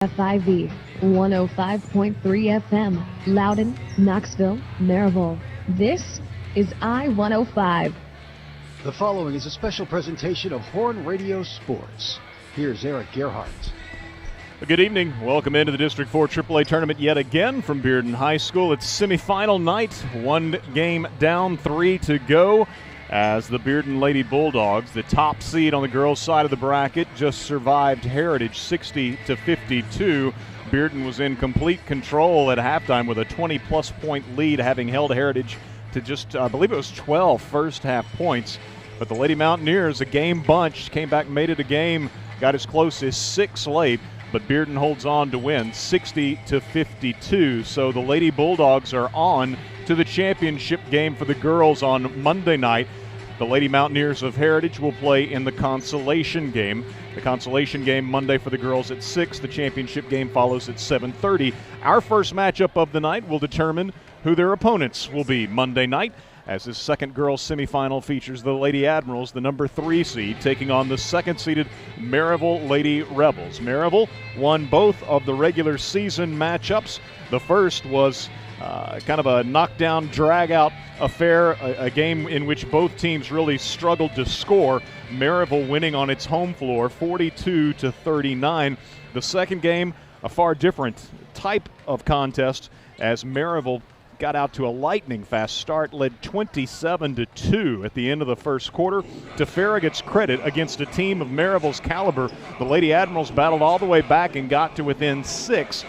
FIV 105.3 FM, Loudon, Knoxville, Maryville. This is I-105. The following is a special presentation of Horn Radio Sports. Here's Eric Gerhardt. Good evening. Welcome into the District 4 AAA tournament yet again from Bearden High School. It's semifinal night. One game down, 3 to go, as the Bearden Lady Bulldogs, the top seed on the girls' side of the bracket, just survived Heritage 60-52. Bearden was in complete control at halftime with a 20-plus point lead, having held Heritage to just, I believe it was 12 first-half points. But the Lady Mountaineers, a game bunch, came back, made it a game, got as close as 6 late. But Bearden holds on to win 60-52. So the Lady Bulldogs are on to the championship game for the girls on Monday night. The Lady Mountaineers of Heritage will play in the consolation game. The consolation game Monday for the girls at 6. The championship game follows at 7:30. Our first matchup of the night will determine who their opponents will be Monday night, as this second girls semifinal features the Lady Admirals, the number 3 seed, taking on the second-seeded Maryville Lady Rebels. Maryville won both of the regular season matchups. The first was kind of a knockdown, drag-out affair, a game in which both teams really struggled to score. Maryville winning on its home floor, 42-39. The second game, a far different type of contest, as Maryville got out to a lightning-fast start, led 27-2 at the end of the first quarter. To Farragut's credit, against a team of Maryville's caliber, the Lady Admirals battled all the way back and got to within 6.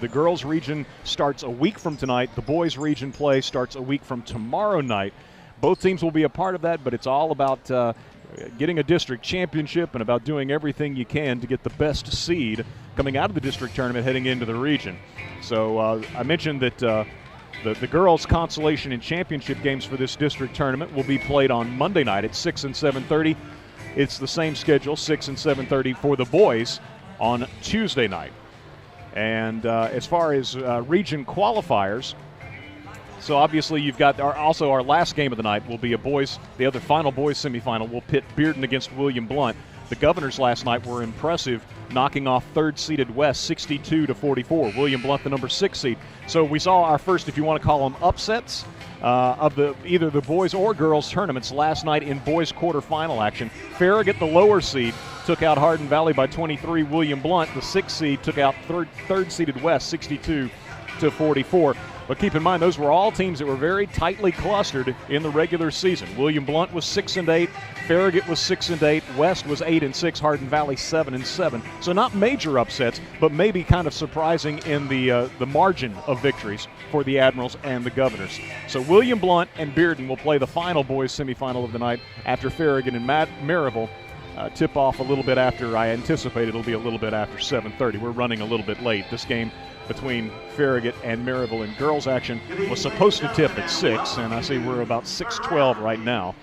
The girls' region starts a week from tonight. The boys' region play starts a week from tomorrow night. Both teams will be a part of that, but it's all about getting a district championship and about doing everything you can to get the best seed coming out of the district tournament heading into the region. So I mentioned that the girls' consolation and championship games for this district tournament will be played on Monday night at 6 and 7:30. It's the same schedule, 6 and 7:30 for the boys on Tuesday night. And as far as region qualifiers, So obviously you've got our last game of the night will be the other final boys semifinal will pit Bearden against William Blount. The Governors last night were impressive, knocking off third-seeded West 62-44. William Blount, the number 6 seed. So we saw our first, if you want to call them upsets, of either the boys or girls tournaments last night in boys quarterfinal action. Farragut, the lower seed, took out Hardin Valley by 23. William Blount, the 6th seed, took out third-seeded West 62-44. But keep in mind, those were all teams that were very tightly clustered in the regular season. William Blount was 6-8, Farragut was 6-8, West was 8-6, Hardin Valley 7-7. So not major upsets, but maybe kind of surprising in the margin of victories for the Admirals and the Governors. So William Blount and Bearden will play the final boys semifinal of the night after Farragut and Maryville tip off a little bit after. I anticipate it'll be a little bit after 7:30. We're running a little bit late. This game between Farragut and Maryville in girls action was supposed to tip at 6, and I see we're about 6:12 right now.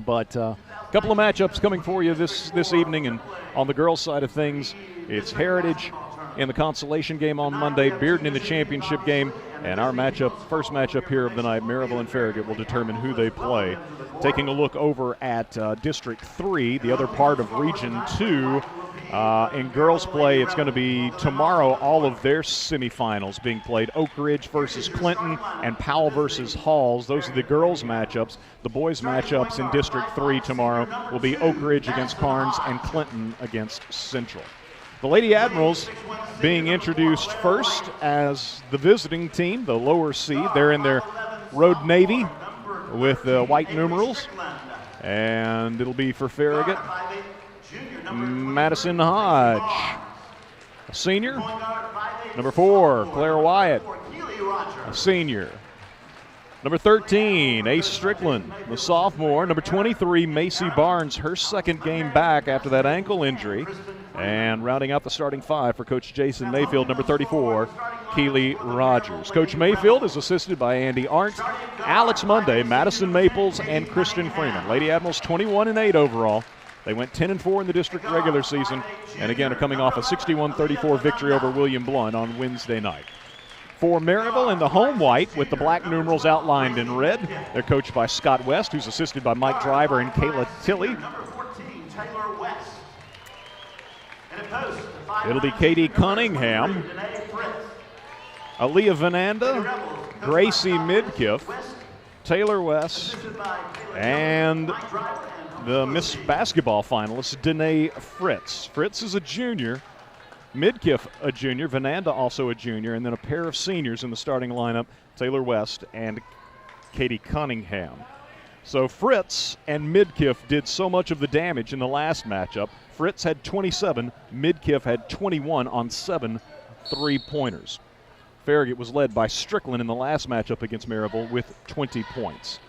But a couple of matchups coming for you this evening, and on the girls' side of things, it's Heritage in the consolation game on Monday, Bearden in the championship game, and our first matchup here of the night, Maryville and Farragut, will determine who they play. Taking a look over at District 3, the other part of Region 2, in girls play, it's going to be tomorrow, all of their semifinals being played. Oak Ridge versus Clinton and Powell versus Halls. Those are the girls' matchups. The boys' matchups in District 3 tomorrow will be Oak Ridge against Carnes and Clinton against Central. The Lady Admirals being introduced first as the visiting team, the lower seed. They're in their road navy with the white numerals, and it'll be for Farragut, Madison Hodge, a senior. Number 4, Claire Wyatt, a senior. Number 13, Ace Strickland, the sophomore. Number 23, Macy Barnes, her second game back after that ankle injury. And rounding out the starting 5 for Coach Jason Mayfield, number 34, Keely Rogers. Coach Mayfield is assisted by Andy Arndt, Alex Monday, Madison Maples, and Kristen Freeman. Lady Admirals 21-8 overall. They went 10-4 in the district regular season, and again are coming off a 61-34 victory over William Blount on Wednesday night. For Maryville in the home white with the black numerals outlined in red, they're coached by Scott West, who's assisted by Mike Driver and Kayla Tilley. It'll be Katie Cunningham, Aaliyah Vananda, Gracie Midkiff, Taylor West, and the Miss Basketball finalist, Danae Fritz. Fritz is a junior, Midkiff a junior, Vananda also a junior, and then a pair of seniors in the starting lineup, Taylor West and Katie Cunningham. So Fritz and Midkiff did so much of the damage in the last matchup. Fritz had 27, Midkiff had 21 on 7 3-pointers. Farragut was led by Strickland in the last matchup against Maryville with 20 points.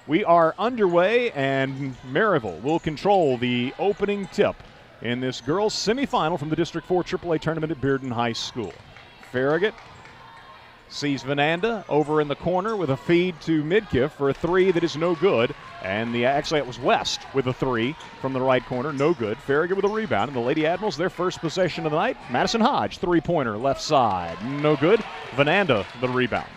We are underway, and Maryville will control the opening tip in this girls' semifinal from the District 4 AAA tournament at Bearden High School. Farragut sees Vananda over in the corner with a feed to Midkiff for a 3 that is no good. And actually it was West with a 3 from the right corner, no good. Farragut with a rebound, and the Lady Admirals, their first possession of the night. Madison Hodge, 3-pointer, left side, no good. Vananda, the rebound.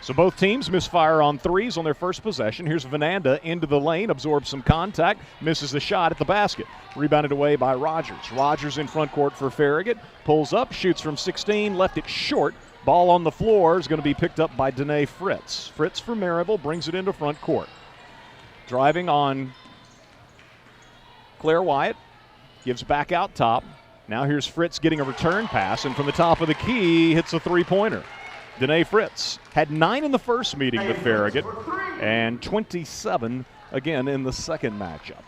So both teams misfire on 3s on their first possession. Here's Vananda into the lane, absorbs some contact, misses the shot at the basket. Rebounded away by Rogers. Rogers in front court for Farragut, pulls up, shoots from 16, left it short. Ball on the floor is going to be picked up by Danae Fritz. Fritz for Maryville brings it into front court. Driving on Claire Wyatt, gives back out top. Now here's Fritz getting a return pass, and from the top of the key hits a 3-pointer. Danae Fritz had 9 in the first meeting with Farragut and 27 again in the second matchup.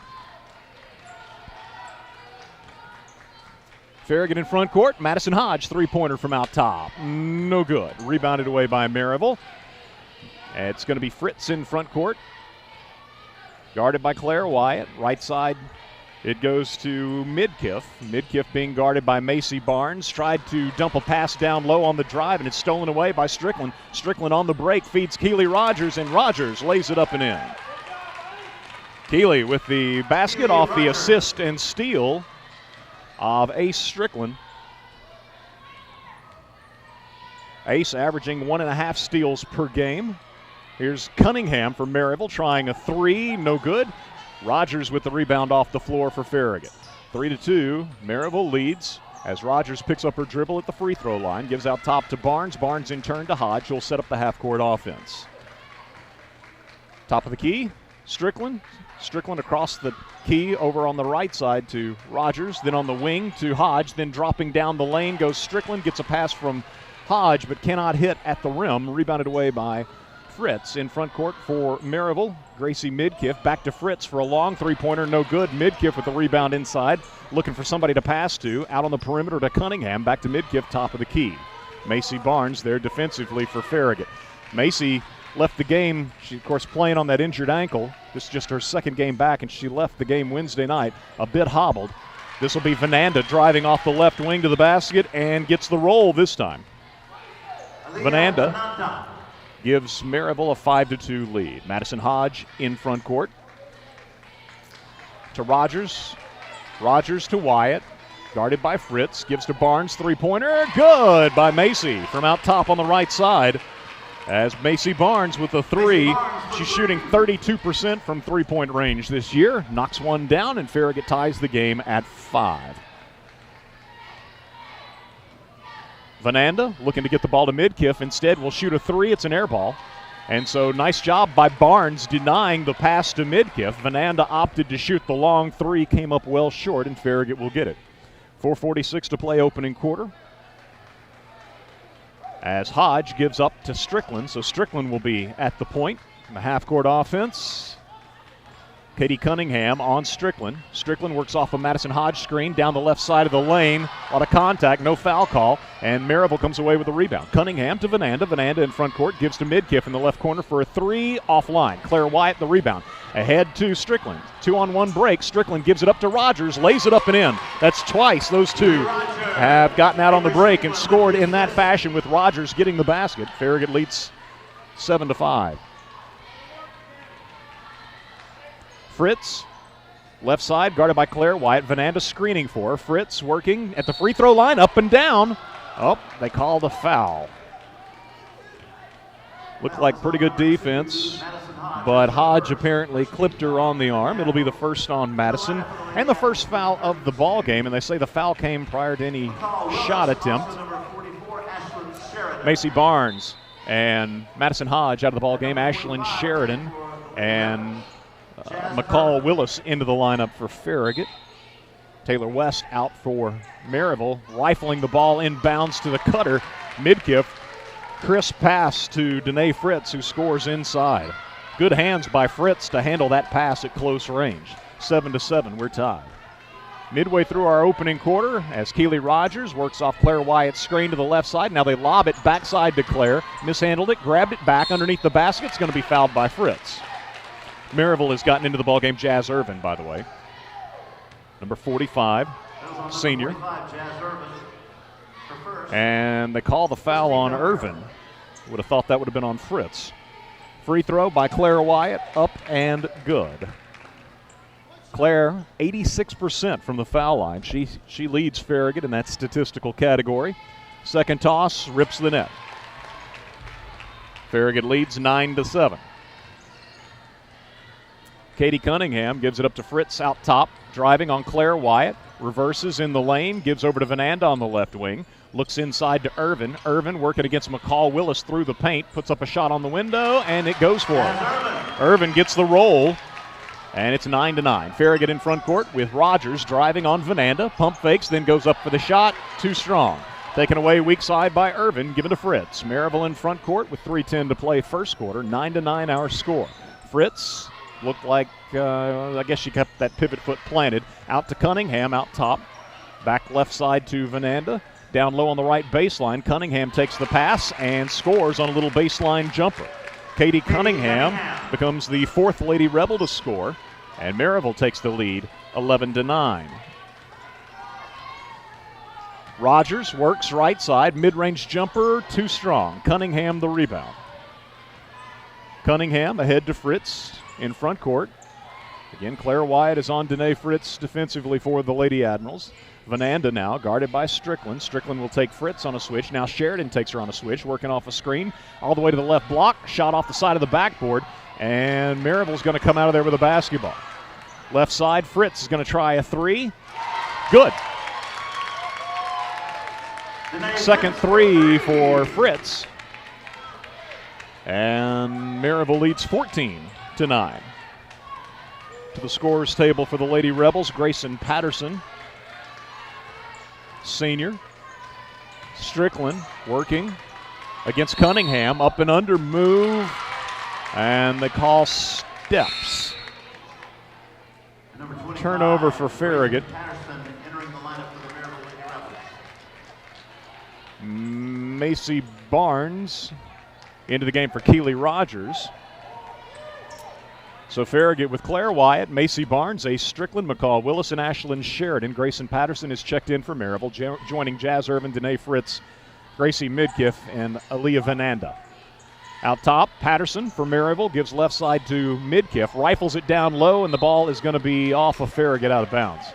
Farragut in front court. Madison Hodge, 3-pointer from out top. No good. Rebounded away by Maryville. It's going to be Fritz in front court. Guarded by Claire Wyatt. Right side, it goes to Midkiff. Midkiff being guarded by Macy Barnes. Tried to dump a pass down low on the drive, and it's stolen away by Strickland. Strickland on the break feeds Keely Rogers, and Rogers lays it up and in. Keely with the basket off the assist and steal of Ace Strickland. Ace averaging 1.5 steals per game. Here's Cunningham for Maryville trying a three, no good. Rogers with the rebound off the floor for Farragut. 3-2, Maryville leads as Rogers picks up her dribble at the free throw line, gives out top to Barnes. Barnes in turn to Hodge, who'll set up the half-court offense. Top of the key, Strickland. Strickland across the key over on the right side to Rogers, then on the wing to Hodge, then dropping down the lane goes Strickland, gets a pass from Hodge but cannot hit at the rim, rebounded away by Fritz. In front court for Maryville, Gracie Midkiff back to Fritz for a long three-pointer, no good. Midkiff with the rebound inside, looking for somebody to pass to, out on the perimeter to Cunningham, back to Midkiff, top of the key. Macy Barnes there defensively for Farragut. Macy left the game, she of course playing on that injured ankle. This is just her second game back, and she left the game Wednesday night a bit hobbled. This will be Vananda driving off the left wing to the basket and gets the roll this time. Vananda gives Maryville a 5-2 lead. Madison Hodge in front court to Rogers. Rogers to Wyatt, guarded by Fritz, gives to Barnes, three-pointer, good by Macy from out top on the right side. As Macy Barnes with a three, she's shooting 32% from three-point range this year, knocks one down, and Farragut ties the game at 5. Vananda looking to get the ball to Midkiff, instead will shoot a three, it's an air ball. And so nice job by Barnes denying the pass to Midkiff. Vananda opted to shoot the long three, came up well short, and Farragut will get it. 4:46 to play opening quarter. As Hodge gives up to Strickland, so Strickland will be at the point. The half-court offense. Katie Cunningham on Strickland. Strickland works off a Madison Hodge screen down the left side of the lane. A lot of contact, no foul call, and Maryville comes away with the rebound. Cunningham to Vananda. Vananda in front court, gives to Midkiff in the left corner for a three, offline. Claire Wyatt the rebound. Ahead to Strickland. 2-on-1 break. Strickland gives it up to Rogers, lays it up and in. That's twice those two have gotten out on the break and scored in that fashion, with Rogers getting the basket. Farragut leads 7-5. Fritz, left side, guarded by Claire Wyatt. Vananda screening for her. Fritz working at the free throw line, up and down. Oh, they called a foul. Looked like pretty good defense, but Hodge apparently clipped her on the arm. It'll be the first on Madison and the first foul of the ball game, and they say the foul came prior to any shot attempt. Macy Barnes and Madison Hodge out of the ball game. Ashlyn Sheridan and McCall Willis into the lineup for Farragut. Taylor West out for Maryville, rifling the ball inbounds to the cutter. Midkiff, crisp pass to Danae Fritz, who scores inside. Good hands by Fritz to handle that pass at close range. 7-7, we're tied. Midway through our opening quarter, as Keely Rogers works off Claire Wyatt's screen to the left side. Now they lob it backside to Claire. Mishandled it, grabbed it back underneath the basket. It's going to be fouled by Fritz. Maryville has gotten into the ballgame. Jazz Irvin, by the way. Number 45, senior. And they call the foul on Irvin. Would have thought that would have been on Fritz. Free throw by Claire Wyatt, up and good. Claire, 86% from the foul line. She leads Farragut in that statistical category. Second toss, rips the net. Farragut leads 9-7. Katie Cunningham gives it up to Fritz out top, driving on Claire Wyatt, reverses in the lane, gives over to Vananda on the left wing, looks inside to Irvin. Irvin working against McCall Willis through the paint, puts up a shot on the window, and it goes for him. Irvin gets the roll, and it's 9-9. Farragut in front court with Rogers driving on Vananda, pump fakes, then goes up for the shot, too strong. Taken away weak side by Irvin, given to Fritz. Maryville in front court with 3:10 to play first quarter, 9-9 our score. Fritz looked like, I guess she kept that pivot foot planted. Out to Cunningham, out top. Back left side to Vananda. Down low on the right baseline. Cunningham takes the pass and scores on a little baseline jumper. Katie Cunningham becomes the fourth Lady Rebel to score, and Maryville takes the lead 11-9. Rogers works right side. Mid-range jumper, too strong. Cunningham the rebound. Cunningham ahead to Fritz in front court. Again, Claire Wyatt is on Danae Fritz defensively for the Lady Admirals. Vananda now guarded by Strickland. Strickland will take Fritz on a switch. Now Sheridan takes her on a switch, working off a screen all the way to the left block. Shot off the side of the backboard, and Maryville's going to come out of there with a basketball. Left side, Fritz is going to try a three. Good. Second three for Fritz. And Maryville leads 14-9. To the scorers table for the Lady Rebels, Grayson Patterson, senior. Strickland working against Cunningham. Up and under move. And they call steps. Turnover for Farragut. Macy Barnes into the game for Keely Rogers. So Farragut with Claire Wyatt, Macy Barnes, Ace Strickland, McCall Willis, and Ashlyn Sheridan. Grayson Patterson is checked in for Maryville, joining Jazz Irvin, Danae Fritz, Gracie Midkiff, and Aaliyah Vananda. Out top, Patterson for Maryville gives left side to Midkiff, rifles it down low, and the ball is going to be off of Farragut out of bounds.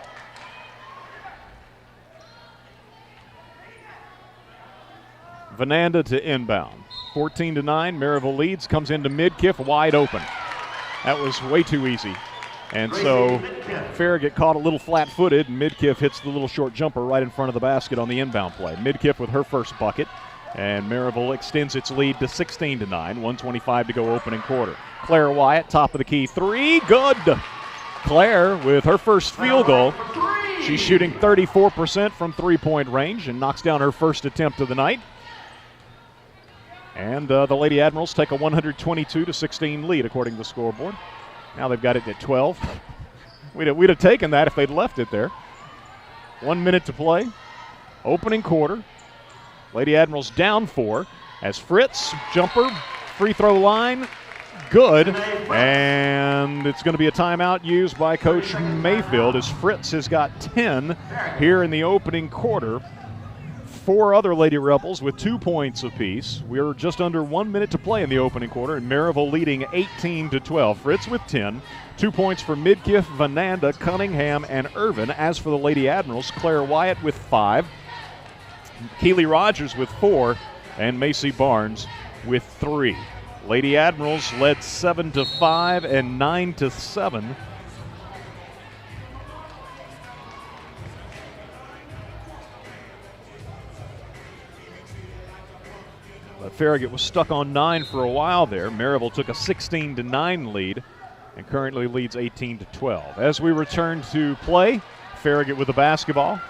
Vananda to inbound. 14-9, Maryville leads, comes into Midkiff, wide open. That was way too easy. And so Farragut caught a little flat-footed, and Midkiff hits the little short jumper right in front of the basket on the inbound play. Midkiff with her first bucket, and Maryville extends its lead to 16-9, 1:25 to go opening quarter. Claire Wyatt, top of the key, three, good. Claire with her first field goal. She's shooting 34% from three-point range and knocks down her first attempt of the night. And the Lady Admirals take a 122-16 lead, according to the scoreboard. Now they've got it at 12. We'd have taken that if they'd left it there. 1 minute to play. Opening quarter. Lady Admirals down 4 as Fritz, jumper, free throw line, good. And it's going to be a timeout used by Coach Mayfield as Fritz has got 10 here in the opening quarter. 4 other Lady Rebels with 2 points apiece. We're just under 1 minute to play in the opening quarter, and Maryville leading 18-12. Fritz with 10. 2 points for Midkiff, Vananda, Cunningham, and Irvin. As for the Lady Admirals, Claire Wyatt with 5. Keely Rogers with 4. And Macy Barnes with 3. Lady Admirals led 7-5 and 9-7. But Farragut was stuck on 9 for a while there. Maryville took a 16-9 lead and currently leads 18-12. As we return to play, Farragut with the basketball.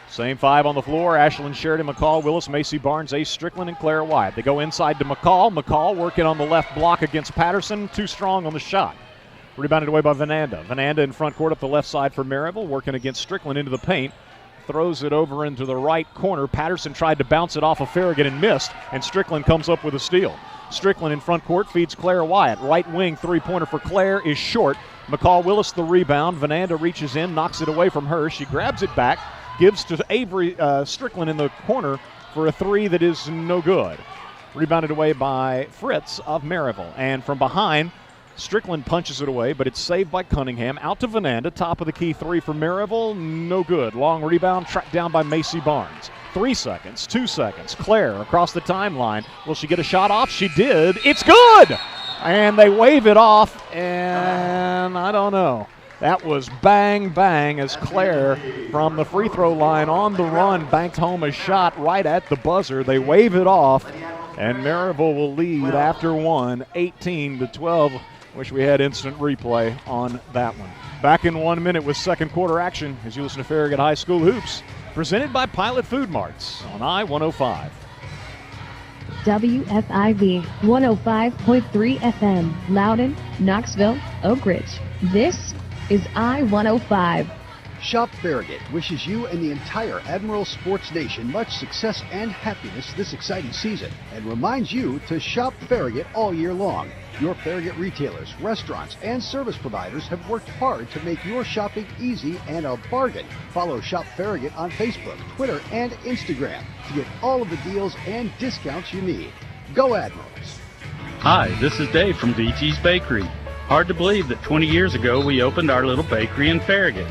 Same 5 on the floor. Ashlyn Sheridan, McCall Willis, Macy Barnes, Ace Strickland, and Claire Wyatt. They go inside to McCall. McCall working on the left block against Patterson. Too strong on the shot. Rebounded away by Vananda. Vananda in front court up the left side for Maryville, working against Strickland into the paint. Throws it over into the right corner. Patterson tried to bounce it off of Farragut and missed, and Strickland comes up with a steal. Strickland in front court feeds Claire Wyatt. Right wing three-pointer for Claire is short. McCall Willis the rebound. Vananda reaches in, knocks it away from her. She grabs it back, gives to Avery Strickland in the corner for a three that is no good. Rebounded away by Fritz of Maryville. And from behind, Strickland punches it away, but it's saved by Cunningham. Out to Vananda, top of the key three for Maryville, no good. Long rebound, tracked down by Macy Barnes. 3 seconds, 2 seconds. Claire across the timeline. Will she get a shot off? She did. It's good! And they wave it off, and I don't know. That was bang, bang as Claire from the free throw line on the run banked home a shot right at the buzzer. They wave it off, and Maryville will lead after one, 18-12. Wish we had instant replay on that one. Back in 1 minute with second quarter action as you listen to Farragut High School Hoops, presented by Pilot Food Marts on I-105. WFIV 105.3 FM, Loudon, Knoxville, Oak Ridge. This is I-105. Shop Farragut wishes you and the entire Admiral Sports Nation much success and happiness this exciting season, and reminds you to shop Farragut all year long. Your Farragut retailers, restaurants, and service providers have worked hard to make your shopping easy and a bargain. Follow Shop Farragut on Facebook, Twitter, and Instagram to get all of the deals and discounts you need. Go Admirals! Hi, this is Dave from VT's Bakery. Hard to believe that 20 years ago we opened our little bakery in Farragut.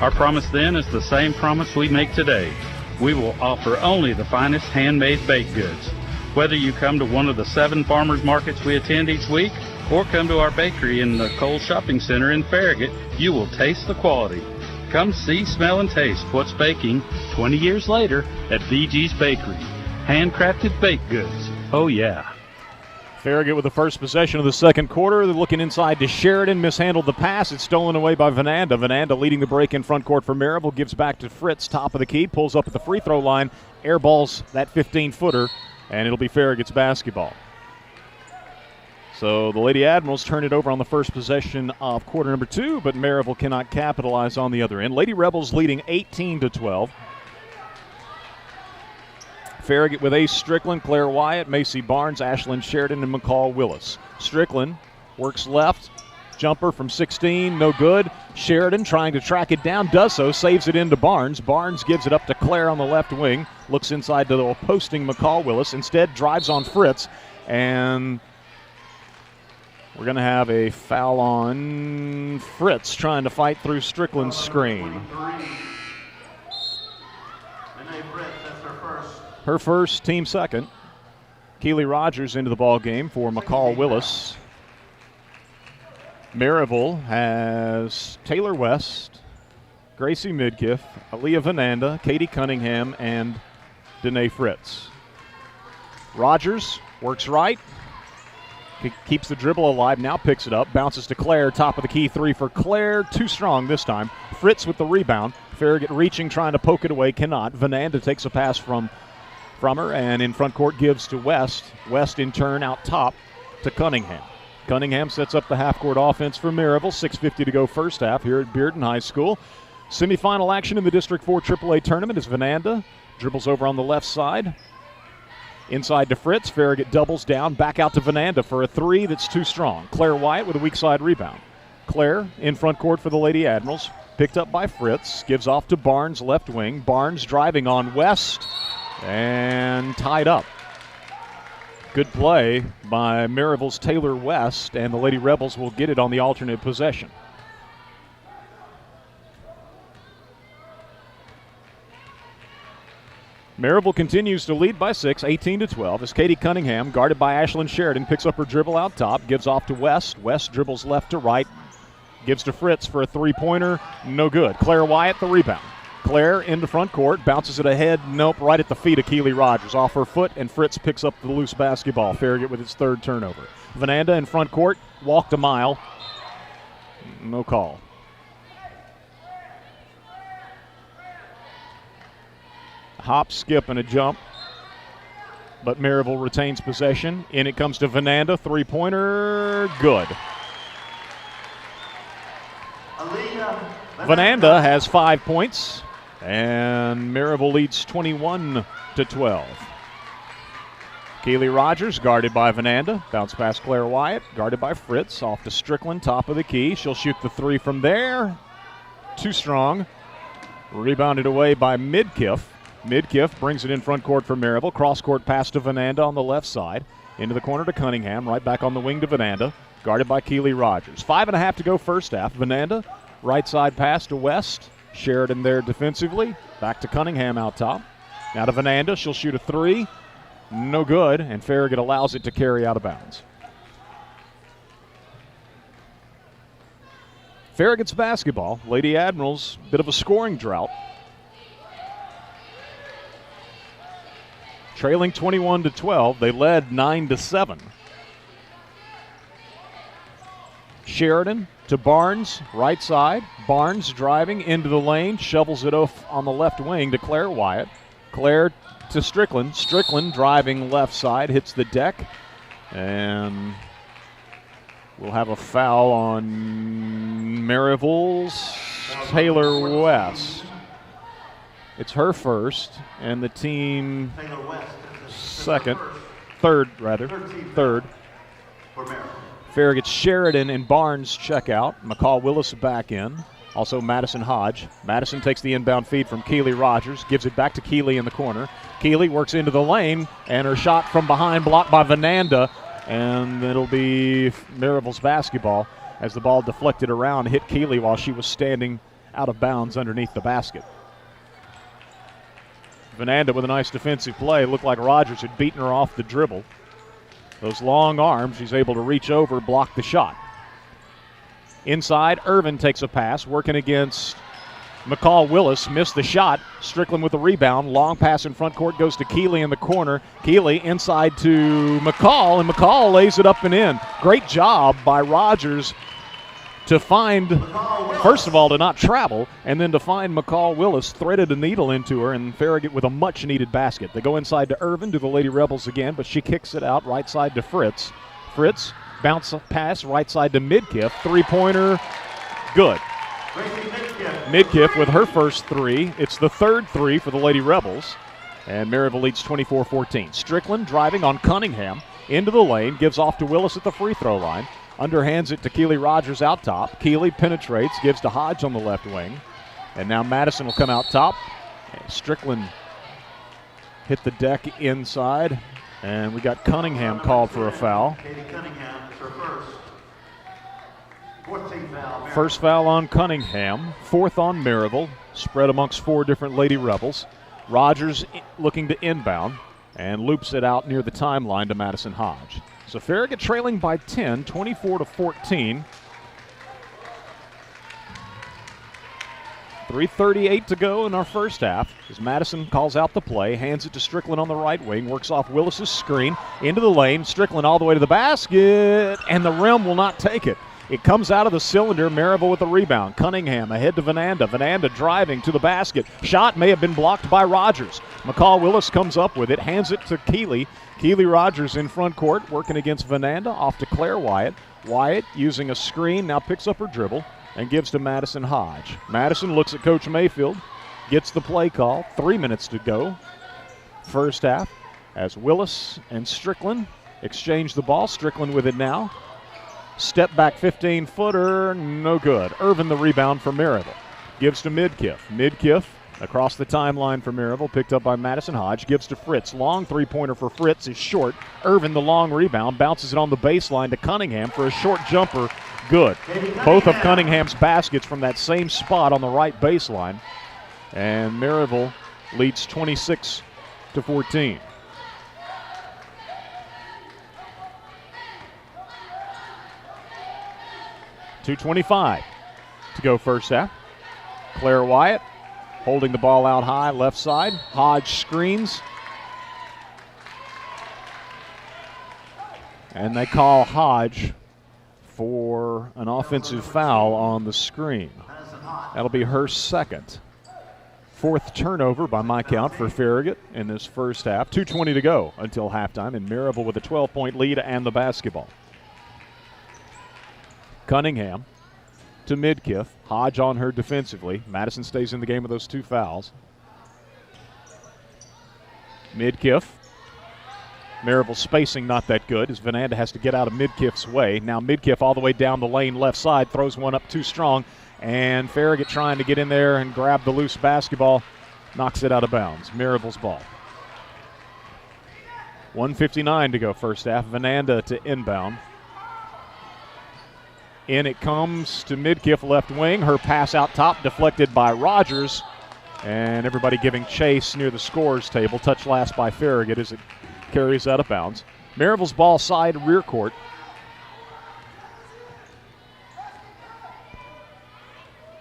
Our promise then is the same promise we make today. We will offer only the finest handmade baked goods. Whether you come to one of the 7 farmers markets we attend each week or come to our bakery in the Kohl's Shopping Center in Farragut, you will taste the quality. Come see, smell, and taste what's baking 20 years later at VG's Bakery. Handcrafted baked goods. Oh, yeah. Farragut with the first possession of the second quarter. They're looking inside to Sheridan. Mishandled the pass. It's stolen away by Vananda. Vananda leading the break in front court for Maryville. Gives back to Fritz, top of the key. Pulls up at the free throw line. Airballs that 15-footer, and it'll be Farragut's basketball. So the Lady Admirals turn it over on the first possession of quarter number 2, but Maryville cannot capitalize on the other end. Lady Rebels leading 18-12. Farragut with Ace Strickland, Claire Wyatt, Macy Barnes, Ashlyn Sheridan, and McCall Willis. Strickland works left. Jumper from 16, no good. Sheridan trying to track it down, does so, saves it into Barnes. Barnes gives it up to Claire on the left wing. Looks inside to the posting McCall Willis. Instead drives on Fritz, and we're going to have a foul on Fritz trying to fight through Strickland's screen. Her first, team second. Keely Rogers into the ball game for McCall Willis. Maryville has Taylor West, Gracie Midkiff, Aaliyah Vananda, Katie Cunningham, and Danae Fritz. Rogers works right. Keeps the dribble alive, now picks it up, bounces to Claire, top of the key 3 for Claire, too strong this time. Fritz with the rebound. Farragut reaching, trying to poke it away, cannot. Vananda takes a pass from her, and in front court gives to West. West in turn out top to Cunningham. Cunningham sets up the half-court offense for Maryville. 6:50 to go first half here at Bearden High School. Semifinal action in the District 4 AAA tournament as Vananda dribbles over on the left side. Inside to Fritz. Farragut doubles down. Back out to Vananda for a 3 that's too strong. Claire Wyatt with a weak side rebound. Claire in front court for the Lady Admirals. Picked up by Fritz. Gives off to Barnes, left wing. Barnes driving on West and tied up. Good play by Maryville's Taylor West, and the Lady Rebels will get it on the alternate possession. Maryville continues to lead by 6, 18-12, as Katie Cunningham, guarded by Ashlyn Sheridan, picks up her dribble out top, gives off to West. West dribbles left to right, gives to Fritz for a three-pointer, no good. Claire Wyatt the rebound. Claire into front court, bounces it ahead, nope, right at the feet of Keely Rogers. Off her foot, and Fritz picks up the loose basketball. Farragut with its third turnover. Vananda in front court, walked a mile, no call. Hop, skip, and a jump, but Maryville retains possession. In it comes to Vananda, three-pointer, good. Vananda has 5 points, and Maryville leads 21-12. Keely Rogers guarded by Vananda. Bounce past Claire Wyatt, guarded by Fritz. Off to Strickland, top of the key. She'll shoot the 3 from there. Too strong. Rebounded away by Midkiff. Midkiff brings it in front court for Maryville. Cross-court pass to Vananda on the left side. Into the corner to Cunningham. Right back on the wing to Vananda. Guarded by Keely Rogers. 5.5 to go first half. Vananda, right side pass to West. Sheridan there defensively. Back to Cunningham out top. Now to Vananda. She'll shoot a 3. No good. And Farragut allows it to carry out of bounds. Farragut's basketball. Lady Admirals, bit of a scoring drought. Trailing 21-12. They led 9-7. Sheridan to Barnes, right side. Barnes driving into the lane, shovels it off on the left wing to Claire Wyatt. Claire to Strickland. Strickland driving left side, hits the deck, and we'll have a foul on Maryville's Taylor West. It's her first, and the team third. Farragut's Sheridan and Barnes check out. McCall Willis back in. Also Madison Hodge. Madison takes the inbound feed from Keely Rogers, gives it back to Keely in the corner. Keely works into the lane, and her shot from behind blocked by Vananda, and it'll be Maryville's basketball as the ball deflected around, hit Keely while she was standing out of bounds underneath the basket. Vananda with a nice defensive play. Looked like Rogers had beaten her off the dribble. Those long arms, she's able to reach over, block the shot. Inside, Irvin takes a pass, working against McCall Willis. Missed the shot. Strickland with the rebound. Long pass in front court goes to Keeley in the corner. Keeley inside to McCall, and McCall lays it up and in. Great job by Rogers to find, first of all, to not travel, and then to find McCall Willis, threaded a needle into her, and Farragut with a much-needed basket. They go inside to Irvin, to the Lady Rebels again, but she kicks it out right side to Fritz. Fritz, bounce pass right side to Midkiff. Three-pointer, good. Midkiff with her first three. It's the third three for the Lady Rebels, and Maryville leads 24-14. Strickland driving on Cunningham into the lane, gives off to Willis at the free throw line. Underhands it to Keeley Rogers out top. Keeley penetrates, gives to Hodge on the left wing. And now Madison will come out top. Strickland hit the deck inside. And we got Cunningham called for a foul. First foul on Cunningham. Fourth on Maryville. Spread amongst four different Lady Rebels. Rogers looking to inbound and loops it out near the timeline to Madison Hodge. So Farragut trailing by 10, 24-14. 3:38 to go in our first half as Madison calls out the play, hands it to Strickland on the right wing, works off Willis's screen, into the lane, Strickland all the way to the basket, and the rim will not take it. It comes out of the cylinder. Maryville with the rebound. Cunningham ahead to Vananda. Vananda driving to the basket. Shot may have been blocked by Rogers. McCall Willis comes up with it, hands it to Keeley. Keeley Rogers in front court, working against Vananda, off to Claire Wyatt. Wyatt using a screen, now picks up her dribble and gives to Madison Hodge. Madison looks at Coach Mayfield, gets the play call. 3 minutes to go. First half as Willis and Strickland exchange the ball. Strickland with it now. Step back 15-footer, no good. Irvin the rebound for Maryville. Gives to Midkiff. Midkiff across the timeline for Maryville, picked up by Madison Hodge. Gives to Fritz. Long three-pointer for Fritz is short. Irvin the long rebound, bounces it on the baseline to Cunningham for a short jumper. Good. Both of Cunningham's baskets from that same spot on the right baseline. And Maryville leads 26-14. .225 to go first half. Claire Wyatt holding the ball out high, left side. Hodge screens. And they call Hodge for an offensive foul on the screen. That'll be her second. Fourth turnover by my count for Farragut in this first half. 2:20 to go until halftime, and Maryville with a 12-point lead and the basketball. Cunningham to Midkiff. Hodge on her defensively. Madison stays in the game with those two fouls. Midkiff. Maryville spacing not that good as Vananda has to get out of Midkiff's way. Now Midkiff all the way down the lane left side, throws one up too strong, and Farragut trying to get in there and grab the loose basketball, knocks it out of bounds. Maryville's ball. 1:59 to go first half. Vananda to inbound. In it comes to Midkiff left wing. Her pass out top deflected by Rogers. And everybody giving chase near the scorer's table. Touch last by Farragut as it carries out of bounds. Maryville's ball side rear court.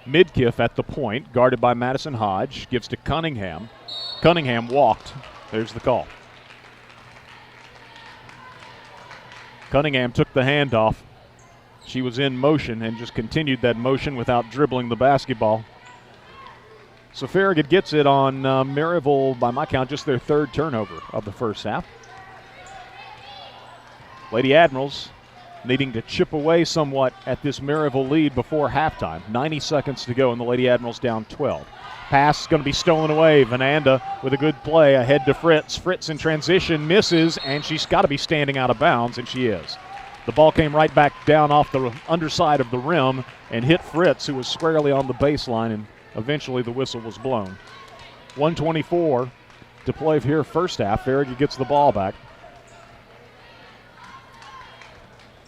Midkiff at the point, guarded by Madison Hodge. Gives to Cunningham. Cunningham walked. There's the call. Cunningham took the handoff. She was in motion and just continued that motion without dribbling the basketball. So Farragut gets it on Maryville, by my count, just their third turnover of the first half. Lady Admirals needing to chip away somewhat at this Maryville lead before halftime. 90 seconds to go, and the Lady Admirals down 12. Pass is going to be stolen away. Vananda with a good play ahead to Fritz. Fritz in transition misses, and she's got to be standing out of bounds, and she is. The ball came right back down off the underside of the rim and hit Fritz, who was squarely on the baseline, and eventually the whistle was blown. 1:24 to play here first half. Farragut gets the ball back.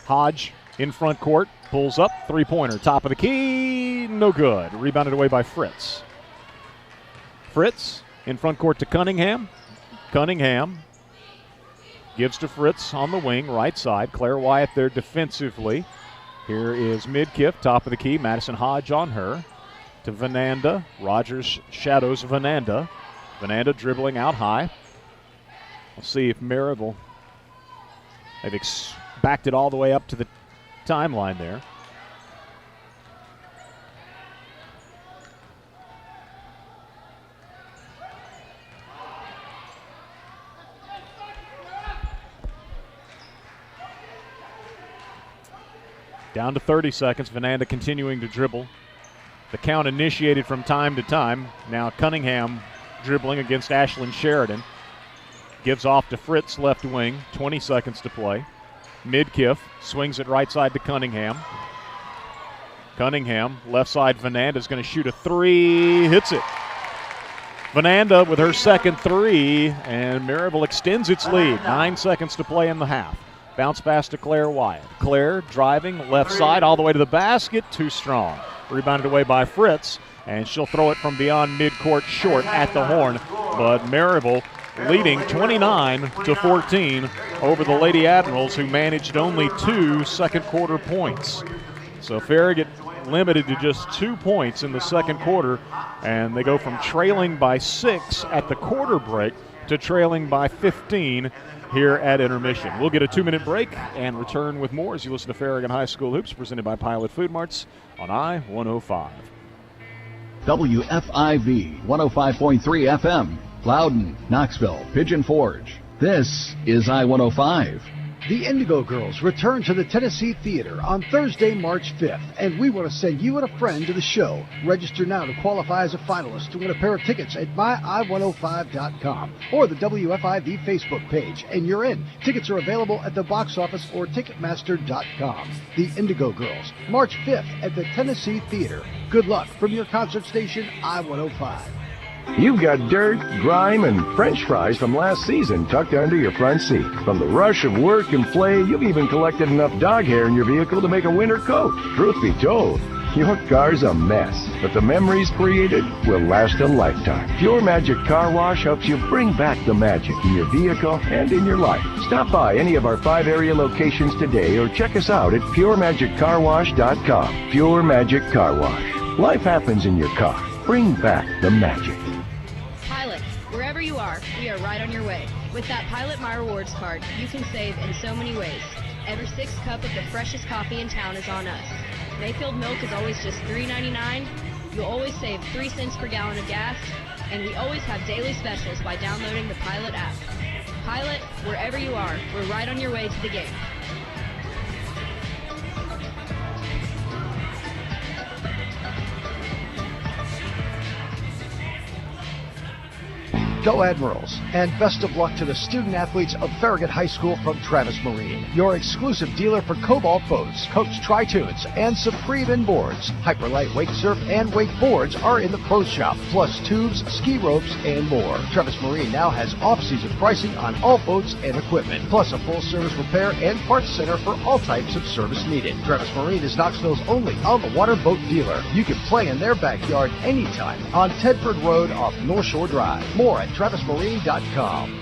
Hodge in front court, pulls up, three-pointer, top of the key, no good. Rebounded away by Fritz. Fritz in front court to Cunningham. Cunningham gives to Fritz on the wing, right side. Claire Wyatt there defensively. Here is Midkiff, top of the key. Madison Hodge on her. To Vananda. Rogers shadows Vananda. Vananda dribbling out high. We'll see if Maryville, they've backed it all the way up to the timeline there. Down to 30 seconds. Vananda continuing to dribble. The count initiated from time to time. Now Cunningham dribbling against Ashlyn Sheridan. Gives off to Fritz, left wing. 20 seconds to play. Midkiff swings it right side to Cunningham. Cunningham, left side, Vananda's going to shoot a three. Hits it. Vananda with her second three, and Maryville extends its lead. 9 seconds to play in the half. Bounce pass to Claire Wyatt. Claire driving left side all the way to the basket. Too strong. Rebounded away by Fritz, and she'll throw it from beyond midcourt short at the horn. But Maryville leading 29-14 over the Lady Admirals, who managed only 2 second quarter points. So Farragut limited to just 2 points in the second quarter, and they go from trailing by 6 at the quarter break to trailing by 15 here at intermission. We'll get a 2-minute break and return with more as you listen to Farragut High School Hoops, presented by Pilot Food Marts on I-105. WFIV 105.3 FM, Loudon, Knoxville, Pigeon Forge. This is I-105. The Indigo Girls return to the Tennessee Theater on Thursday, March 5th, and we want to send you and a friend to the show. Register now to qualify as a finalist to win a pair of tickets at myi105.com or the WFIV Facebook page, and you're in. Tickets are available at the box office or Ticketmaster.com. The Indigo Girls, March 5th at the Tennessee Theater. Good luck from your concert station, I-105. You've got dirt, grime, and French fries from last season tucked under your front seat. From the rush of work and play, you've even collected enough dog hair in your vehicle to make a winter coat. Truth be told, your car's a mess, but the memories created will last a lifetime. Pure Magic Car Wash helps you bring back the magic in your vehicle and in your life. Stop by any of our 5 area locations today or check us out at PureMagicCarWash.com. Pure Magic Car Wash. Life happens in your car. Bring back the magic. Pilot, wherever you are, we are right on your way. With that Pilot My Rewards card, you can save in so many ways. Every 6th cup of the freshest coffee in town is on us. Mayfield milk is always just $3.99. You'll always save 3 cents per gallon of gas. And we always have daily specials by downloading the Pilot app. Pilot, wherever you are, we're right on your way to the game. Go Admirals, and best of luck to the student athletes of Farragut High School from Travis Marine, your exclusive dealer for Cobalt boats, Coach Tri-Tunes, and Supreme Inboards. Hyperlight Wake Surf and Wakeboards are in the Pro Shop, plus tubes, ski ropes, and more. Travis Marine now has off-season pricing on all boats and equipment, plus a full-service repair and parts center for all types of service needed. Travis Marine is Knoxville's only on-the-water boat dealer. You can play in their backyard anytime on Tedford Road off North Shore Drive. More at TravisMarine.com.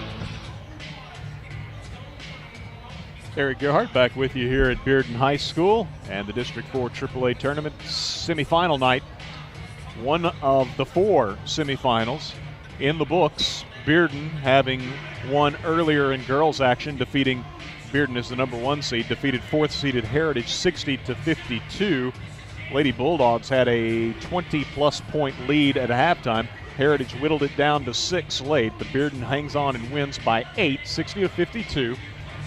Eric Gerhardt back with you here at Bearden High School and the District 4 AAA Tournament semifinal night. One of the 4 semifinals in the books. Bearden having won earlier in girls action, defeating Bearden as the number 1 seed, defeated 4th-seeded Heritage 60-52. Lady Bulldogs had a 20-plus point lead at halftime. Heritage whittled it down to 6 late, but Bearden hangs on and wins by 8, 60-52.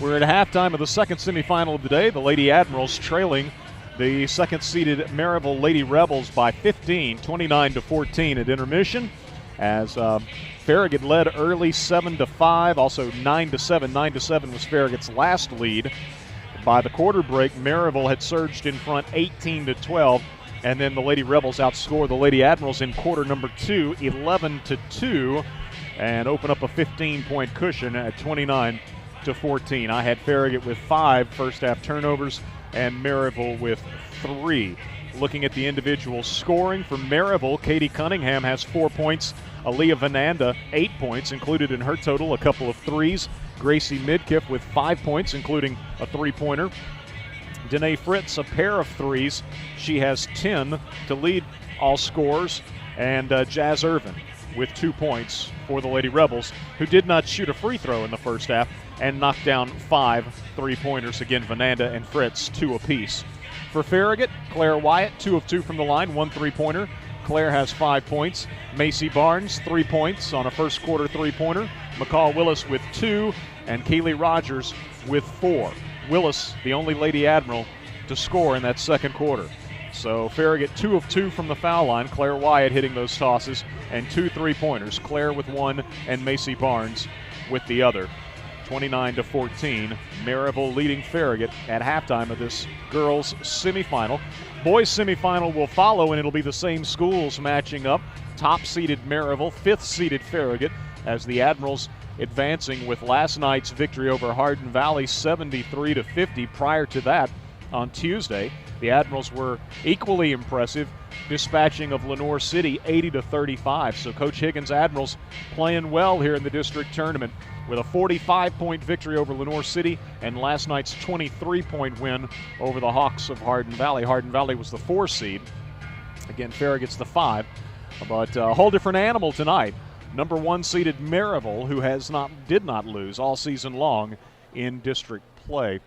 We're at halftime of the second semifinal of the day. The Lady Admirals trailing the second-seeded Maryville Lady Rebels by 15, 29-14 at intermission, as Farragut led early 7-5, also 9-7. 9-7 was Farragut's last lead. By the quarter break, Maryville had surged in front 18-12. And then the Lady Rebels outscore the Lady Admirals in quarter number 2, 11-2, and open up a 15-point cushion at 29-14. I had Farragut with 5 first-half turnovers. and Maryville with 3. Looking at the individual scoring for Maryville, Katie Cunningham has 4 points. Aaliyah Vananda, 8 points, included in her total a couple of threes. Gracie Midkiff with 5 points, including a three-pointer. Danae Fritz, a pair of threes. She has 10 to lead all scorers. And Jazz Irvin with 2 points for the Lady Rebels, who did not shoot a free throw in the first half and knocked down 5 three-pointers. Again, Vananda and Fritz, 2 apiece. For Farragut, Claire Wyatt, 2 of 2 from the line, 1 three-pointer. Claire has 5 points. Macy Barnes, 3 points on a first-quarter three-pointer. McCall Willis with 2, and Keely Rogers with 4. Willis, the only Lady Admiral to score in that second quarter. So Farragut 2 of 2 from the foul line. Claire Wyatt hitting those tosses, and 2 three-pointers. Claire with 1 and Macy Barnes with the other. 29-14, Maryville leading Farragut at halftime of this girls' semifinal. Boys' semifinal will follow, and it'll be the same schools matching up. Top-seeded Maryville, 5th-seeded Farragut, as the Admirals advancing with last night's victory over Hardin Valley 73-50. Prior to that, on Tuesday, the Admirals were equally impressive, dispatching of Lenoir City 80-35. So Coach Higgins' Admirals playing well here in the district tournament with a 45-point victory over Lenoir City and last night's 23-point win over the Hawks of Hardin Valley. Hardin Valley was the 4 seed. Again, Farragut's the 5. But a whole different animal tonight. Number 1 seeded Maryville, who did not lose all season long in district play.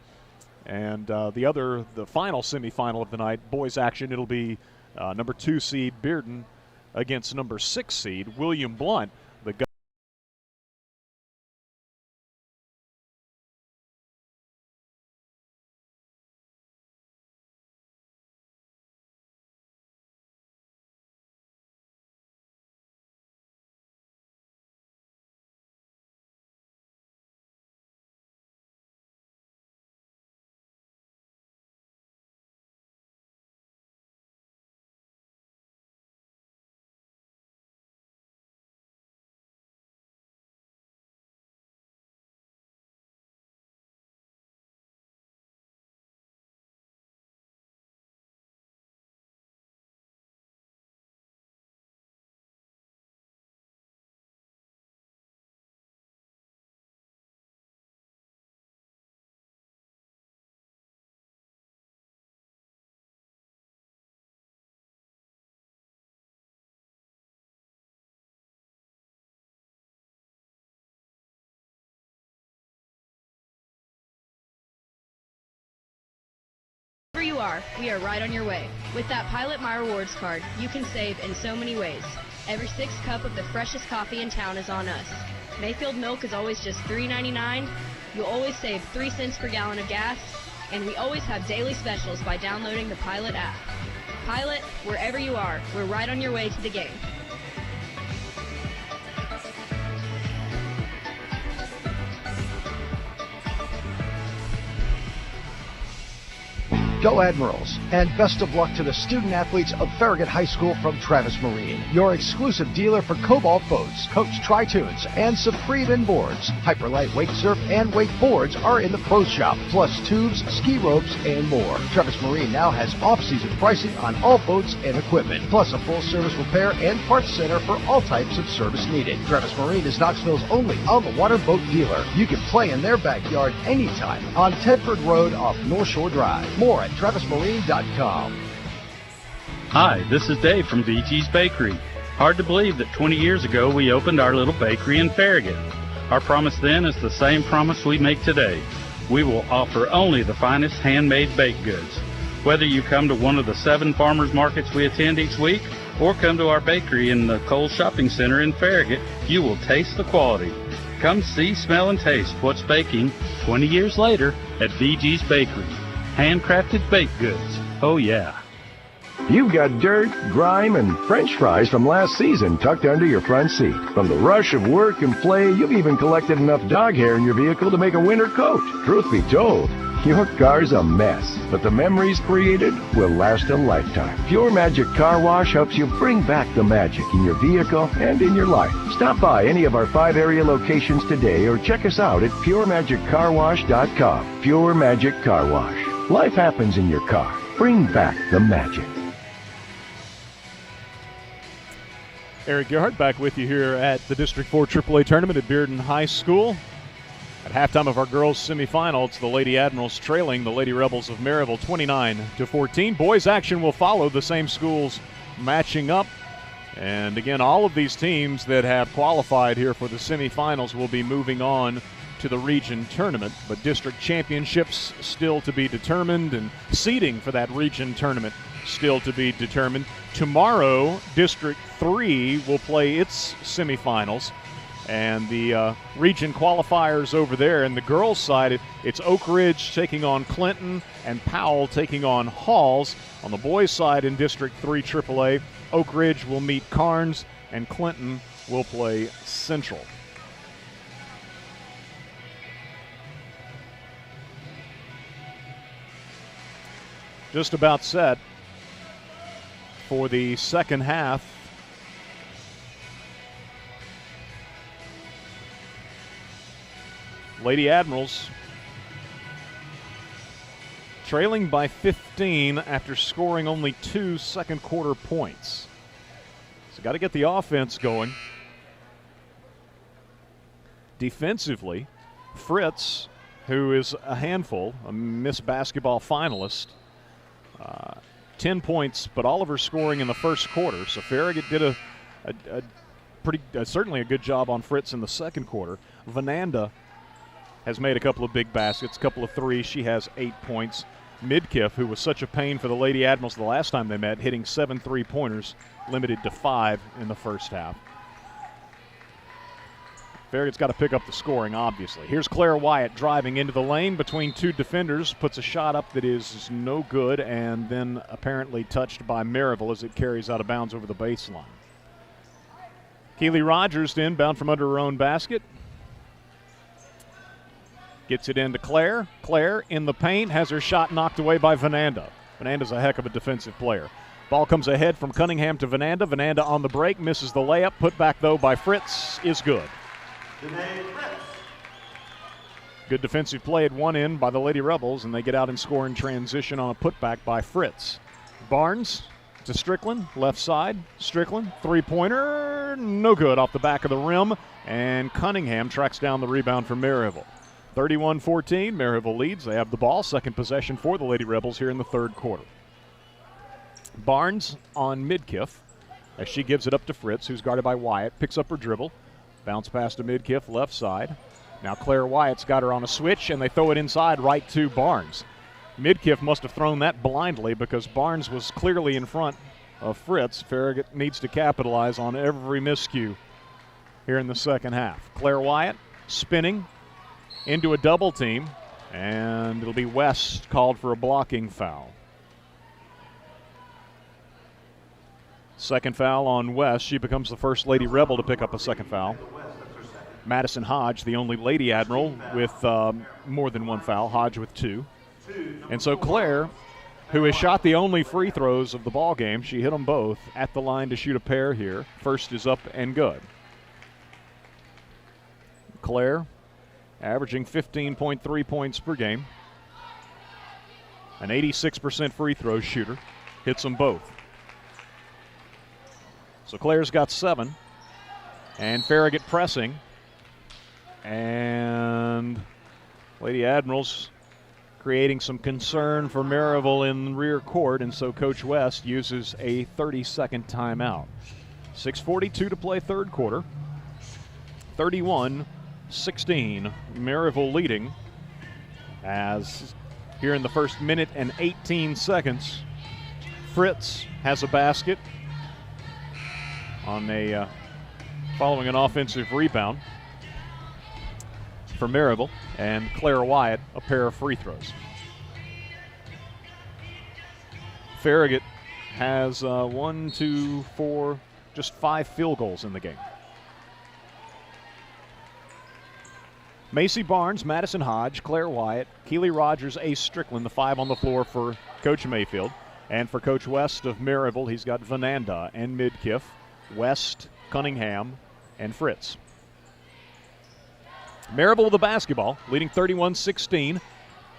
And the final semifinal of the night, boys action, it'll be number 2 seed Bearden against number 6 seed William Blunt. The Wherever you are, we are right on your way. With that Pilot My Rewards card, you can save in so many ways. Every 6th cup of the freshest coffee in town is on us. Mayfield milk is always just $3.99. You'll always save 3 cents per gallon of gas. And we always have daily specials by downloading the Pilot app. Pilot, wherever you are, we're right on your way to the game. Go Admirals, and best of luck to the student athletes of Farragut High School from Travis Marine, your exclusive dealer for Cobalt boats, Coach Tri-Tunes, and Supreme Inboards. Hyperlight wake surf and wakeboards are in the pro shop, plus tubes, ski ropes, and more. Travis Marine now has off-season pricing on all boats and equipment, plus a full-service repair and parts center for all types of service needed. Travis Marine is Knoxville's only on-the-water boat dealer. You can play in their backyard anytime on Tedford Road off North Shore Drive. More at TravisMarine.com. Hi, this is Dave from VG's Bakery. Hard to believe that 20 years ago we opened our little bakery in Farragut. Our promise then is the same promise we make today. We will offer only the finest handmade baked goods. Whether you come to one of the 7 farmers markets we attend each week or come to our bakery in the Cole Shopping Center in Farragut, you will taste the quality. Come see, smell, and taste what's baking 20 years later at VG's Bakery. Handcrafted baked goods. Oh, yeah. You've got dirt, grime, and French fries from last season tucked under your front seat. From the rush of work and play, you've even collected enough dog hair in your vehicle to make a winter coat. Truth be told, your car's a mess, but the memories created will last a lifetime. Pure Magic Car Wash helps you bring back the magic in your vehicle and in your life. Stop by any of our 5 area locations today or check us out at PureMagicCarWash.com. Pure Magic Car Wash. Life happens in your car. Bring back the magic. Eric Gerhardt back with you here at the District 4 AAA tournament at Bearden High School. At halftime of our girls' semifinal, it's the Lady Admirals trailing the Lady Rebels of Maryville 29-14. Boys action will follow, the same schools matching up. And again, all of these teams that have qualified here for the semifinals will be moving on to the region tournament. But district championships still to be determined, and seeding for that region tournament still to be determined. Tomorrow, District 3 will play its semifinals. And the region qualifiers over there. In the girls' side, it's Oak Ridge taking on Clinton and Powell taking on Halls. On the boys' side in District 3 AAA, Oak Ridge will meet Carnes and Clinton will play Central. Just about set for the second half. Lady Admirals trailing by 15 after scoring only 2 second quarter points. So got to get the offense going. Defensively, Fritz, who is a handful, a Miss Basketball finalist, 10 points, but all of her scoring in the first quarter. So Farragut did a pretty, certainly a good job on Fritz in the second quarter. Vananda has made a couple of big baskets, a couple of threes. She has 8 points. Midkiff, who was such a pain for the Lady Admirals the last time they met, hitting 7 3-pointers, limited to 5 in the first half. Farragut's got to pick up the scoring, obviously. Here's Claire Wyatt driving into the lane between two defenders, puts a shot up that is no good, and then apparently touched by Maryville as it carries out of bounds over the baseline. Keely Rogers to inbound from under her own basket. Gets it into Claire. Claire in the paint, has her shot knocked away by Vananda. Vananda's a heck of a defensive player. Ball comes ahead from Cunningham to Vananda. Vananda on the break, misses the layup. Put back, though, by Fritz is good. Good defensive play at one end by the Lady Rebels, and they get out and score in transition on a putback by Fritz. Barnes to Strickland, left side. Strickland, three-pointer, no good off the back of the rim, and Cunningham tracks down the rebound for Maryville. 31-14, Maryville leads. They have the ball. Second possession for the Lady Rebels here in the third quarter. Barnes on Midkiff as she gives it up to Fritz, who's guarded by Wyatt. Picks up her dribble. Bounce pass to Midkiff, left side. Now Claire Wyatt's got her on a switch, and they throw it inside right to Barnes. Midkiff must have thrown that blindly because Barnes was clearly in front of Fritz. Farragut needs to capitalize on every miscue here in the second half. Claire Wyatt spinning into a double team, and it'll be West called for a blocking foul. Second foul on West. She becomes the first Lady Rebel to pick up a second foul. Madison Hodge, the only Lady Admiral with more than one foul. Hodge with 2. And so Claire, who has shot the only free throws of the ball game, she hit them both at the line to shoot a pair here. First is up and good. Claire averaging 15.3 points per game. An 86% free throw shooter. Hits them both. So Claire's got 7. And Farragut pressing. And Lady Admirals creating some concern for Maryville in rear court, and so Coach West uses a 30-second timeout. 6:42 to play third quarter. 31-16, Maryville leading, as here in the first minute and 18 seconds, Fritz has a basket on a following an offensive rebound for Maryville, and Claire Wyatt a pair of free throws. Farragut has 1, 2, 4, just 5 field goals in the game. Macy Barnes, Madison Hodge, Claire Wyatt, Keely Rogers, Ace Strickland, the 5 on the floor for Coach Mayfield. And for Coach West of Maryville, he's got Vananda and Midkiff, West, Cunningham, and Fritz. Maryville with the basketball, leading 31-16.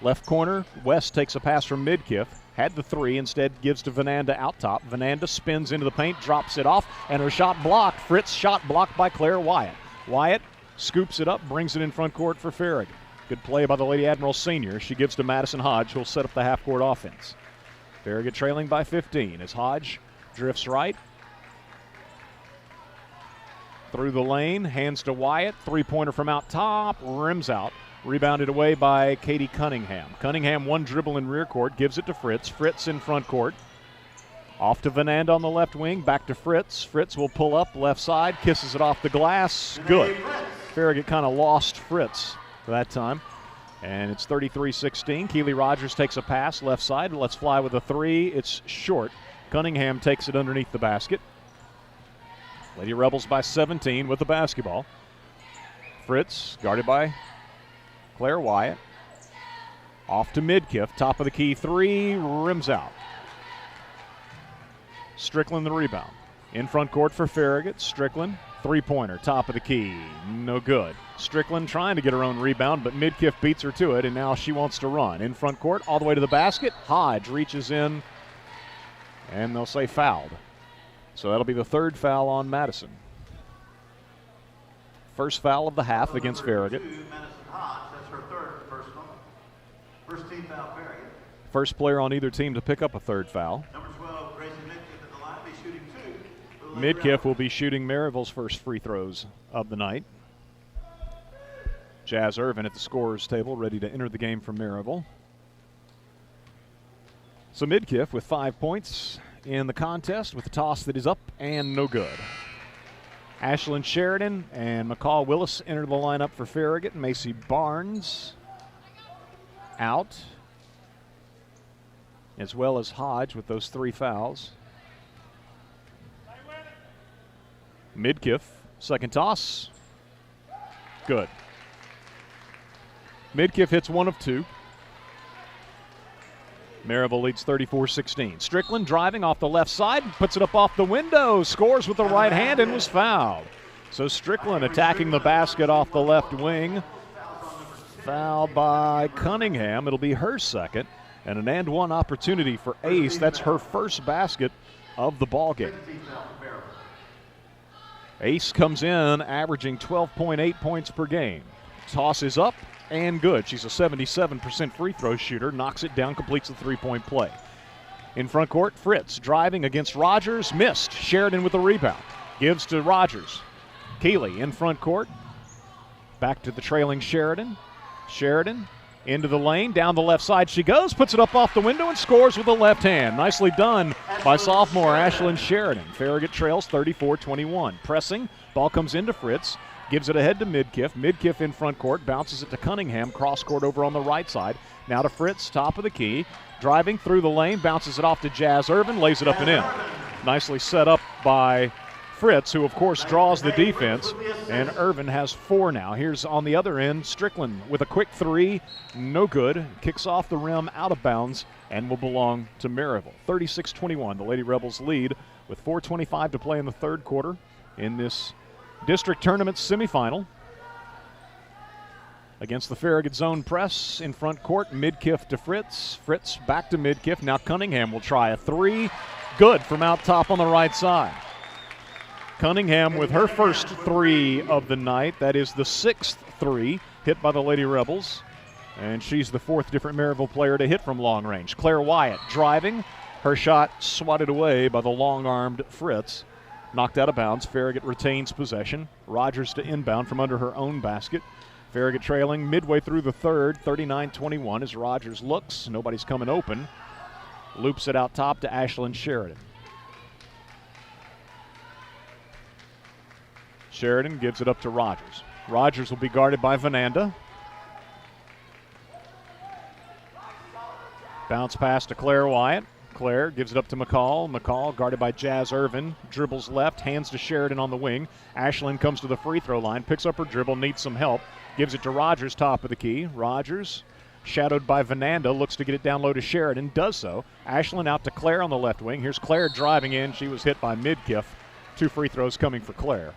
Left corner, West takes a pass from Midkiff. Had the three, instead gives to Vananda out top. Vananda spins into the paint, drops it off, and her shot blocked. Fritz shot blocked by Claire Wyatt. Wyatt scoops it up, brings it in front court for Farragut. Good play by the Lady Admiral Senior. She gives to Madison Hodge, who'll set up the half-court offense. Farragut trailing by 15 as Hodge drifts right. Through the lane, hands to Wyatt. Three-pointer from out top, rims out. Rebounded away by Katie Cunningham. Cunningham one dribble in rear court, gives it to Fritz. Fritz in front court. Off to Vananda on the left wing, back to Fritz. Fritz will pull up left side, kisses it off the glass. Good. Farragut kind of lost Fritz that time. And it's 33-16. Keely Rogers takes a pass left side. Let's fly with a three. It's short. Cunningham takes it underneath the basket. Lady Rebels by 17 with the basketball. Fritz guarded by Claire Wyatt. Off to Midkiff. Top of the key three. Rims out. Strickland the rebound. In front court for Farragut. Strickland. Three-pointer. Top of the key. No good. Strickland trying to get her own rebound, but Midkiff beats her to it, and now she wants to run. In front court, all the way to the basket. Hodge reaches in, and they'll say fouled. So that'll be the third foul on Madison. First foul of the half against Farragut. First player on either team to pick up a third foul. Midkiff will be shooting Maryville's first free throws of the night. Jazz Irvin at the scorer's table, ready to enter the game for Maryville. So Midkiff with 5 points in the contest with a toss that is up and no good. Ashlyn Sheridan and McCall Willis enter the lineup for Farragut. Macy Barnes out, as well as Hodge with those three fouls. Midkiff, second toss. Good. Midkiff hits one of two. Maryville leads 34-16. Strickland driving off the left side, puts it up off the window, scores with the right hand and was fouled. So Strickland attacking the basket off the left wing. Fouled by Cunningham. It'll be her second. And an and one opportunity for Ace. That's her first basket of the ball game. Ace comes in averaging 12.8 points per game. Toss is up and good. She's a 77% free throw shooter. Knocks it down, completes the three-point play. In front court, Fritz driving against Rogers. Missed. Sheridan with the rebound. Gives to Rogers. Keeley in front court. Back to the trailing Sheridan. Sheridan into the lane. Down the left side she goes. Puts it up off the window and scores with the left hand. Nicely done by sophomore Ashlyn Sheridan. Farragut trails 34-21. Pressing. Ball comes into Fritz. Gives it ahead to Midkiff. Midkiff in front court. Bounces it to Cunningham. Cross court over on the right side. Now to Fritz. Top of the key. Driving through the lane. Bounces it off to Jazz Irvin. Lays it up and in. Nicely set up by Fritz, who of course draws the defense, and Irvin has four now. Here's on the other end, Strickland with a quick three, no good. Kicks off the rim, out of bounds, and will belong to Maryville. 36-21, the Lady Rebels lead with 4:25 to play in the third quarter in this district tournament semifinal. Against the Farragut zone press in front court, Midkiff to Fritz. Fritz back to Midkiff. Now Cunningham will try a three. Good from out top on the right side. Cunningham with her first three of the night. That is the sixth three hit by the Lady Rebels. And she's the fourth different Maryville player to hit from long range. Claire Wyatt driving. Her shot swatted away by the long-armed Fritz. Knocked out of bounds. Farragut retains possession. Rogers to inbound from under her own basket. Farragut trailing midway through the third, 39-21 as Rogers looks. Nobody's coming open. Loops it out top to Ashlyn Sheridan. Sheridan gives it up to Rogers. Rogers will be guarded by Vananda. Bounce pass to Claire Wyatt. Claire gives it up to McCall. McCall guarded by Jazz Irvin. Dribbles left, hands to Sheridan on the wing. Ashlyn comes to the free throw line, picks up her dribble, needs some help. Gives it to Rogers, top of the key. Rogers, shadowed by Vananda, looks to get it down low to Sheridan, does so. Ashlyn out to Claire on the left wing. Here's Claire driving in. She was hit by Midkiff. Two free throws coming for Claire.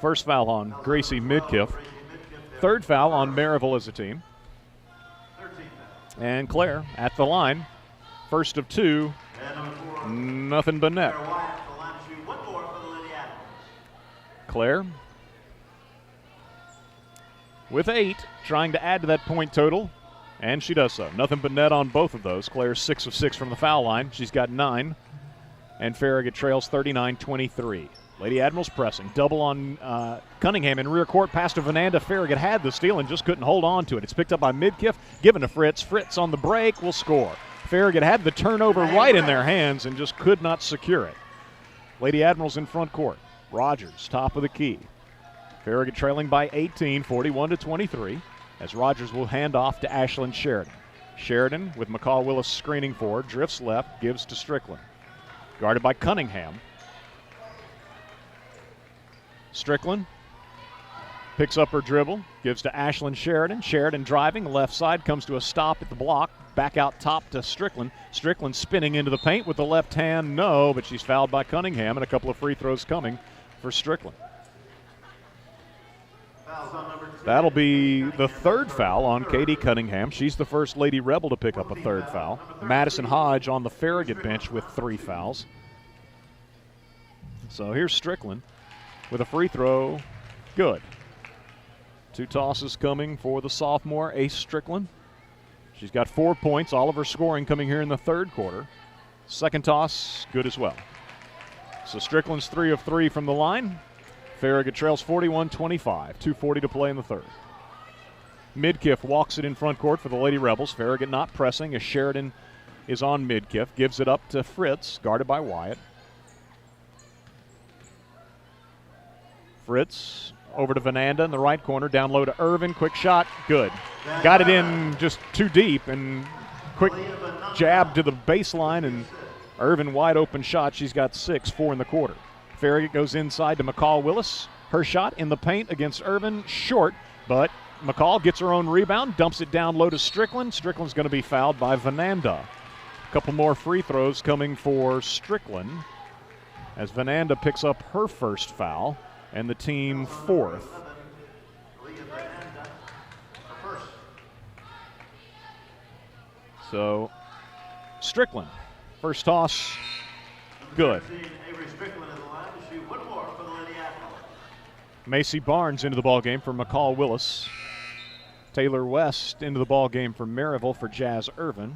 First foul on Gracie Midkiff. Third foul on Maryville as a team. And Claire at the line. First of two. Nothing but net. Claire with 8, trying to add to that point total, and she does so. Nothing but net on both of those. Claire's 6 of 6 from the foul line. She's got 9, and Farragut trails 39-23. Lady Admirals pressing. Double on Cunningham in rear court. Pass to Vananda. Farragut had the steal and just couldn't hold on to it. It's picked up by Midkiff, given to Fritz. Fritz on the break will score. Farragut had the turnover right in their hands and just could not secure it. Lady Admirals in front court. Rogers, top of the key. Farragut trailing by 18, 41-23, as Rogers will hand off to Ashlyn Sheridan. Sheridan, with McCall Willis screening for, drifts left, gives to Strickland. Guarded by Cunningham. Strickland picks up her dribble, gives to Ashlyn Sheridan. Sheridan driving, left side, comes to a stop at the block. Back out top to Strickland. Strickland spinning into the paint with the left hand, no, but she's fouled by Cunningham, and a couple of free throws coming for Strickland. That'll be the third foul on Katie Cunningham. She's the first Lady Rebel to pick up a third foul. Madison Hodge on the Farragut bench with 3 fouls. So here's Strickland with a free throw. Good. 2 tosses coming for the sophomore, Ace Strickland. She's got 4 points. All of her scoring coming here in the third quarter. Second toss, good as well. So Strickland's 3 of 3 from the line. Farragut trails 41-25, 2:40 to play in the third. Midkiff walks it in front court for the Lady Rebels. Farragut not pressing as Sheridan is on Midkiff. Gives it up to Fritz, guarded by Wyatt. Fritz over to Vananda in the right corner. Down low to Irvin. Quick shot, good. Got it in just too deep, and quick jab to the baseline, and Irvin wide open shot. She's got 6, 4 in the quarter. Farragut goes inside to McCall Willis. Her shot in the paint against Irvin, short, but McCall gets her own rebound, dumps it down low to Strickland. Strickland's going to be fouled by Vananda. A couple more free throws coming for Strickland as Vananda picks up her first foul and the team 4th. So Strickland, first toss, good. Macy Barnes into the ball game for McCall Willis. Taylor West into the ball game for Maryville for Jazz Irvin.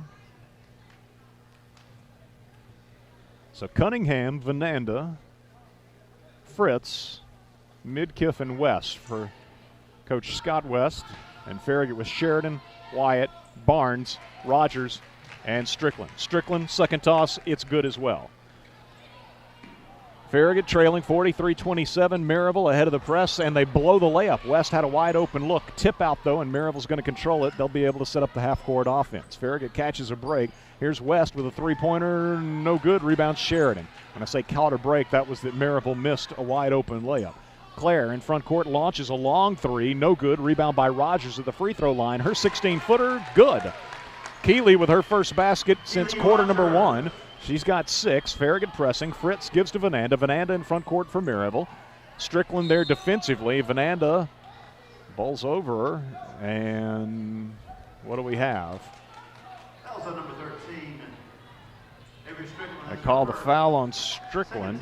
So Cunningham, Vananda, Fritz, Midkiff, and West for Coach Scott West. And Farragut with Sheridan, Wyatt, Barnes, Rogers, and Strickland. Strickland, second toss, it's good as well. Farragut trailing 43-27. Maryville ahead of the press, and they blow the layup. West had a wide open look. Tip out, though, and Maryville's going to control it. They'll be able to set up the half-court offense. Farragut catches a break. Here's West with a three-pointer. No good. Rebound Sheridan. When I say caught a break, that was that Maryville missed a wide open layup. Claire in front court launches a long three. No good. Rebound by Rogers at the free throw line. Her 16-footer, good. Keeley with her first basket since quarter number 1. She's got 6. Farragut pressing. Fritz gives to Vananda. Vananda in front court for Maryville. Strickland there defensively. Vananda bowls over her. And what do we have? Number 13. I call the foul on Strickland.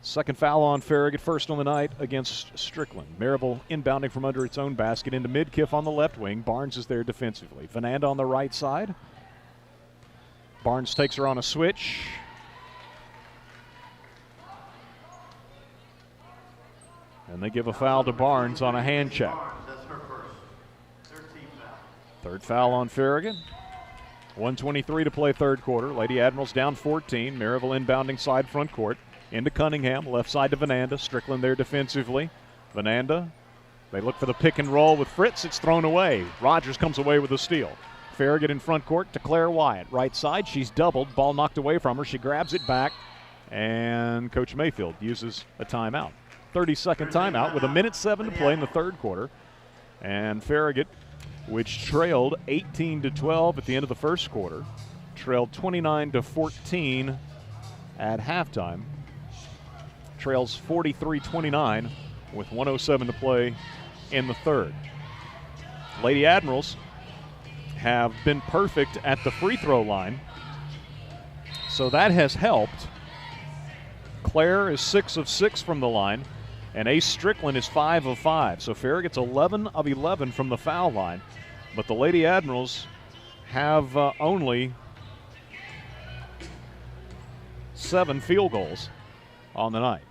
Second foul on Farragut, first on the night against Strickland. Maryville inbounding from under its own basket into Midkiff on the left wing. Barnes is there defensively. Vananda on the right side. Barnes takes her on a switch. And they give a foul to Barnes on a hand check. Third foul on Farragut. 1:23 to play third quarter. Lady Admirals down 14. Maryville inbounding side front court. Into Cunningham, left side to Vananda. Strickland there defensively. Vananda, they look for the pick and roll with Fritz. It's thrown away. Rogers comes away with a steal. Farragut in front court to Claire Wyatt. Right side, she's doubled. Ball knocked away from her. She grabs it back, and Coach Mayfield uses a timeout. 30-second timeout with 1:07 to play in the third quarter. And Farragut, which trailed 18-12 at the end of the first quarter, trailed 29-14 at halftime. trails 43-29 with 1:07 to play in the third. Lady Admirals have been perfect at the free throw line, so that has helped. Claire is 6 of 6 from the line, and Ace Strickland is 5 of 5. So Farragut's 11 of 11 from the foul line, but the Lady Admirals have only 7 field goals on the night.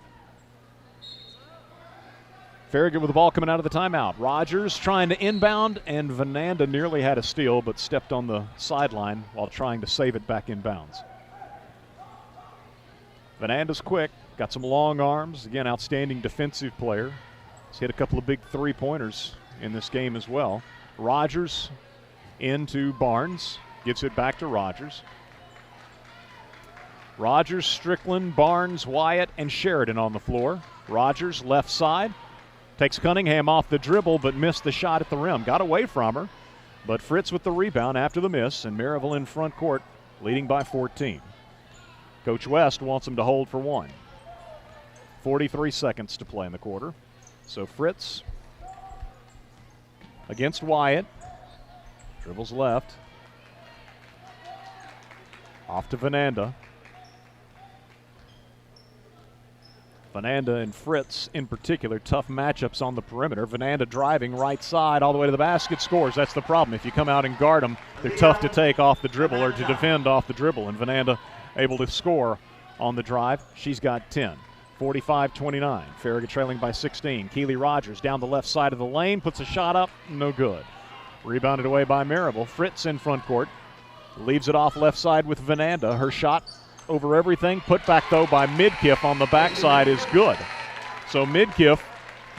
Farragut with the ball coming out of the timeout. Rogers trying to inbound, and Vananda nearly had a steal but stepped on the sideline while trying to save it back in bounds. Vananda's quick, got some long arms. Again, outstanding defensive player. He's hit a couple of big three-pointers in this game as well. Rogers into Barnes, gives it back to Rogers. Rogers, Strickland, Barnes, Wyatt, and Sheridan on the floor. Rogers, left side. Takes Cunningham off the dribble, but missed the shot at the rim. Got away from her, but Fritz with the rebound after the miss, and Maryville in front court, leading by 14. Coach West wants him to hold for one. 43 seconds to play in the quarter. So Fritz against Wyatt. Dribbles left. Off to Vananda. Vananda and Fritz in particular, tough matchups on the perimeter. Vananda driving right side all the way to the basket, scores. That's the problem. If you come out and guard them, they're tough to take off the dribble or to defend off the dribble. And Vananda able to score on the drive. She's got 10. 45-29. Farragut trailing by 16. Keely Rogers down the left side of the lane, puts a shot up, no good. Rebounded away by Maryville. Fritz in front court. Leaves it off left side with Vananda. Her shot over everything. Put back, though, by Midkiff on the backside is good. So Midkiff,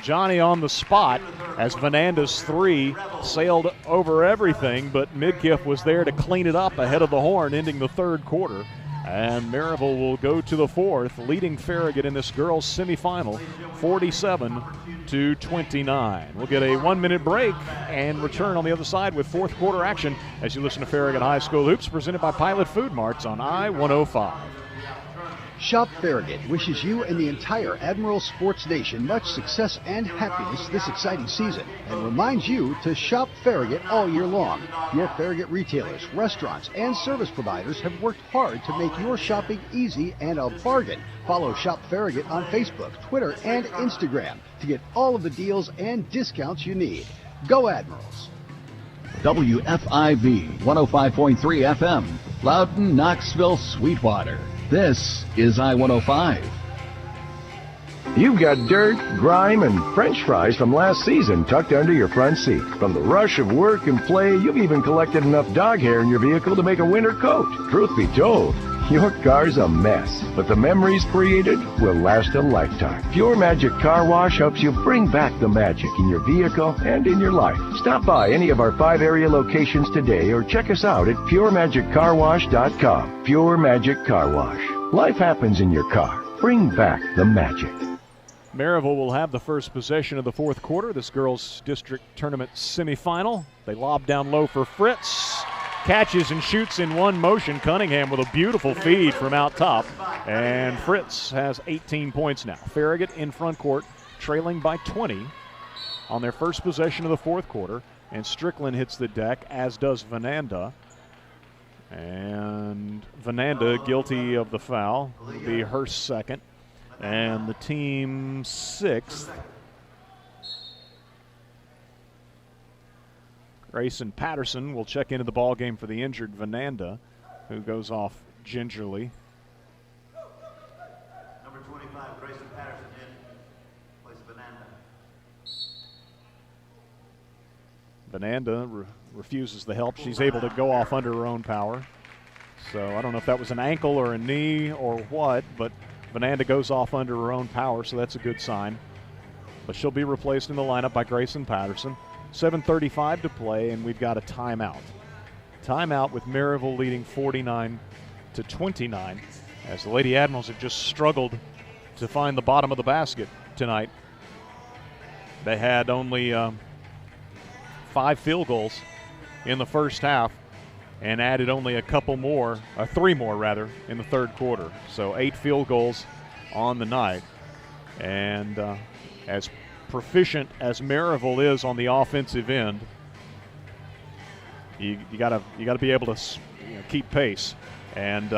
Johnny on the spot as Vananda's three sailed over everything, but Midkiff was there to clean it up ahead of the horn, ending the third quarter. And Maryville will go to the fourth, leading Farragut in this girls' semifinal, 47-29. We'll get a 1-minute break and return on the other side with fourth quarter action as you listen to Farragut High School Hoops, presented by Pilot Food Marts on I-105. Shop Farragut wishes you and the entire Admiral Sports Nation much success and happiness this exciting season, and reminds you to shop Farragut all year long. Your Farragut retailers, restaurants, and service providers have worked hard to make your shopping easy and a bargain. Follow Shop Farragut on Facebook, Twitter, and Instagram to get all of the deals and discounts you need. Go Admirals! WFIV 105.3 FM, Loudon, Knoxville, Sweetwater. This is I-105. You've got dirt, grime, and French fries from last season tucked under your front seat. From the rush of work and play, you've even collected enough dog hair in your vehicle to make a winter coat. Truth be told, your car's a mess, but the memories created will last a lifetime. Pure Magic Car Wash helps you bring back the magic in your vehicle and in your life. Stop by any of our 5 area locations today or check us out at PureMagicCarWash.com. Pure Magic Car Wash. Life happens in your car. Bring back the magic. Maryville will have the first possession of the fourth quarter, this girls' district tournament semifinal. They lob down low for Fritz. Catches and shoots in one motion. Cunningham with a beautiful feed from out top. And Fritz has 18 points now. Farragut in front court, trailing by 20 on their first possession of the fourth quarter. And Strickland hits the deck, as does Vananda. And Vananda, guilty of the foul, will be her second. And the team sixth. Grayson Patterson will check into the ball game for the injured Vananda, who goes off gingerly. Number 25, Grayson Patterson in, plays Vananda. Vananda refuses the help. She's able to go off under her own power. So I don't know if that was an ankle or a knee or what, but Vananda goes off under her own power, so that's a good sign. But she'll be replaced in the lineup by Grayson Patterson. 7:35 to play, and we've got a timeout. Timeout with Maryville leading 49-29, as the Lady Admirals have just struggled to find the bottom of the basket tonight. They had only 5 field goals in the first half and added only three more in the third quarter. So 8 field goals on the night. And as proficient as Maryville is on the offensive end, you gotta be able to keep pace. And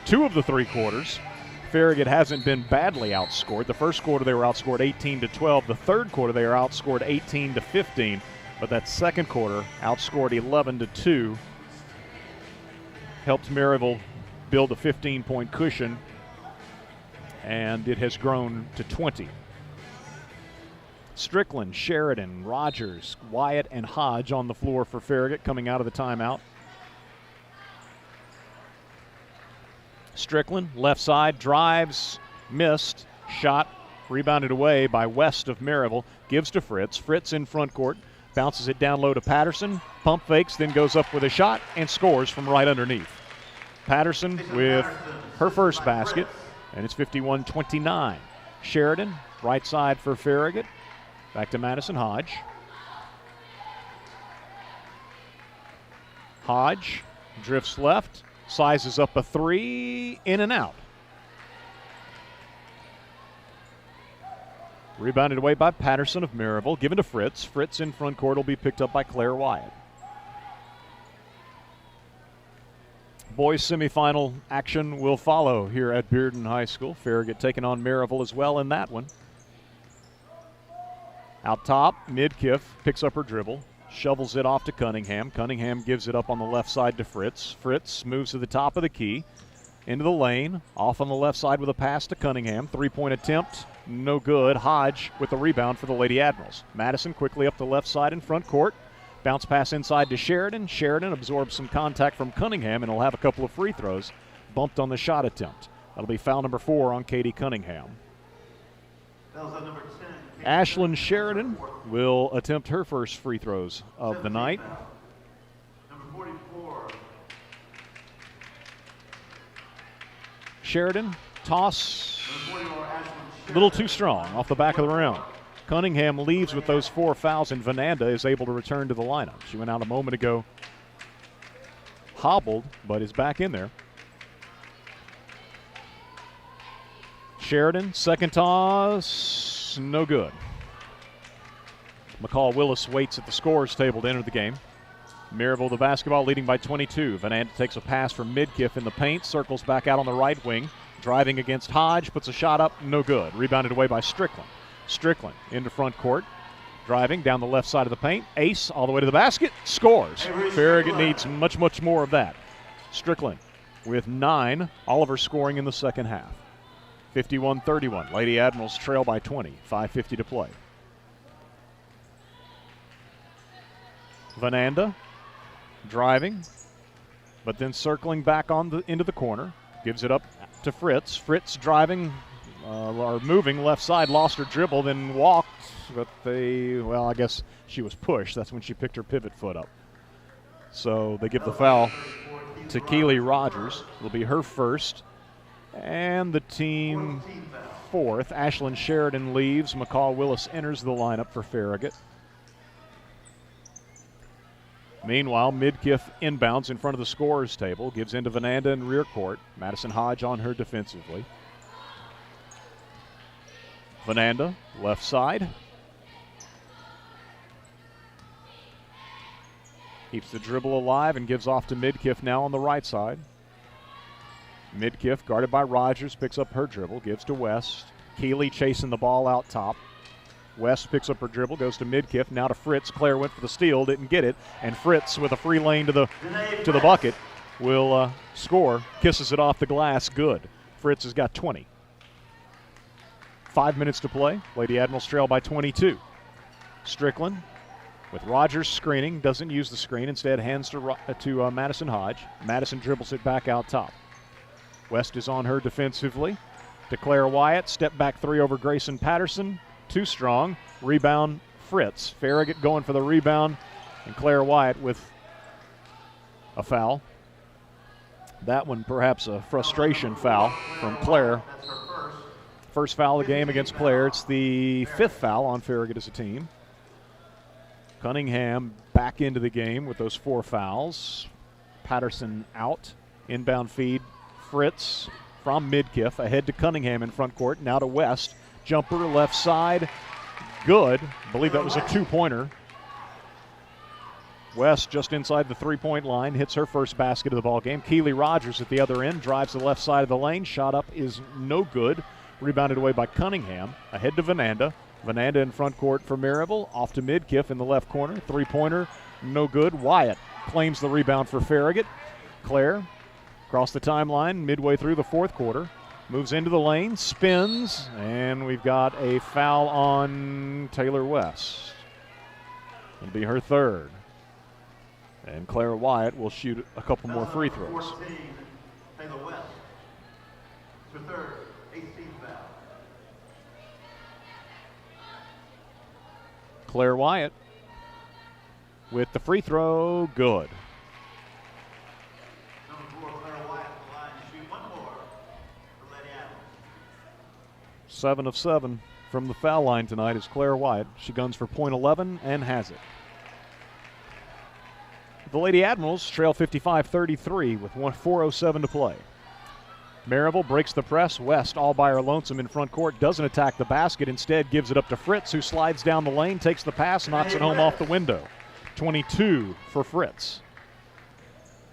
2 of the 3 quarters, Farragut hasn't been badly outscored. The first quarter they were outscored 18-12. The third quarter they were outscored 18-15. But that second quarter outscored 11-2. Helped Maryville build a 15-point cushion, and it has grown to 20. Strickland, Sheridan, Rogers, Wyatt, and Hodge on the floor for Farragut coming out of the timeout. Strickland, left side, drives, missed, shot, rebounded away by West of Maryville, gives to Fritz. Fritz in front court, bounces it down low to Patterson, pump fakes, then goes up with a shot and scores from right underneath. Patterson with her first basket, and it's 51-29. Sheridan, right side for Farragut. Back to Madison Hodge. Hodge drifts left, sizes up a 3, in and out. Rebounded away by Patterson of Maryville, given to Fritz. Fritz in front court will be picked up by Claire Wyatt. Boys semifinal action will follow here at Bearden High School. Farragut taking on Maryville as well in that one. Out top, Midkiff picks up her dribble, shovels it off to Cunningham. Cunningham gives it up on the left side to Fritz. Fritz moves to the top of the key, into the lane, off on the left side with a pass to Cunningham. 3-point attempt, no good. Hodge with the rebound for the Lady Admirals. Madison quickly up the left side in front court. Bounce pass inside to Sheridan. Sheridan absorbs some contact from Cunningham, and he'll have a couple of free throws. Bumped on the shot attempt. That'll be foul number 4 on Katie Cunningham. Ashlyn Sheridan will attempt her first free throws of the night. Number 44. Sheridan, toss, a little too strong off the back of the rim. Cunningham leaves with those 4 fouls, and Vananda is able to return to the lineup. She went out a moment ago hobbled, but is back in there. Sheridan, second toss, no good. McCall Willis waits at the scorer's table to enter the game. Maryville the basketball, leading by 22. Vananda takes a pass from Midkiff in the paint, circles back out on the right wing, driving against Hodge, puts a shot up, no good. Rebounded away by Strickland. Strickland into front court, driving down the left side of the paint. Ace all the way to the basket, scores. Farragut needs much, much more of that. Strickland with 9, Oliver scoring in the second half. 51-31. Lady Admirals trail by 20, 5:50 to play. Vananda driving, but then circling back into the corner. Gives it up to Fritz. Fritz driving, or moving left side, lost her dribble, then walked, but I guess she was pushed. That's when she picked her pivot foot up. So they give the foul to Keely Rogers. It'll be her first, and the team fourth. Ashlyn Sheridan leaves. McCall Willis enters the lineup for Farragut. Meanwhile, Midkiff inbounds in front of the scorer's table, gives into Vananda in rear court. Madison Hodge on her defensively. Vananda, left side. Keeps the dribble alive and gives off to Midkiff now on the right side. Midkiff, guarded by Rogers, picks up her dribble, gives to West. Keeley chasing the ball out top. West picks up her dribble, goes to Midkiff, now to Fritz. Claire went for the steal, didn't get it, and Fritz with a free lane to the bucket will score. Kisses it off the glass, good. Fritz has got 20. 5 minutes to play. Lady Admirals trail by 22. Strickland with Rogers screening, doesn't use the screen, instead hands to Madison Hodge. Madison dribbles it back out top. West is on her defensively. To Claire Wyatt, step back 3 over Grayson Patterson. Too strong. Rebound, Fritz. Farragut going for the rebound, and Claire Wyatt with a foul. That one perhaps a frustration foul from Claire. First foul of the game against Claire. It's the 5th foul on Farragut as a team. Cunningham back into the game with those 4 fouls. Patterson out. Inbound feed, Fritz from Midkiff. Ahead to Cunningham in front court. Now to West. Jumper left side. Good. I believe that was a two-pointer. West just inside the three-point line. Hits her first basket of the ball game. Keely Rogers at the other end. Drives the left side of the lane. Shot up is no good. Rebounded away by Cunningham. Ahead to Vananda. Vananda in front court for Maryville. Off to Midkiff in the left corner. Three-pointer, no good. Wyatt claims the rebound for Farragut. Claire across the timeline midway through the fourth quarter. Moves into the lane, spins, and we've got a foul on Taylor West. It'll be her third. And Claire Wyatt will shoot a couple more free throws. 14, Taylor West. It's her third, 18th foul. Claire Wyatt with the free throw, good. Number 4, Claire Wyatt, the line to shoot one more for Lady Adams. 7 of 7 from the foul line tonight is Claire Wyatt. She guns for .11 and has it. The Lady Admirals trail 55-33 with 4:07 to play. Maryville breaks the press. West all by her lonesome in front court. Doesn't attack the basket. Instead gives it up to Fritz, who slides down the lane, takes the pass, knocks it home off the window. 22 for Fritz.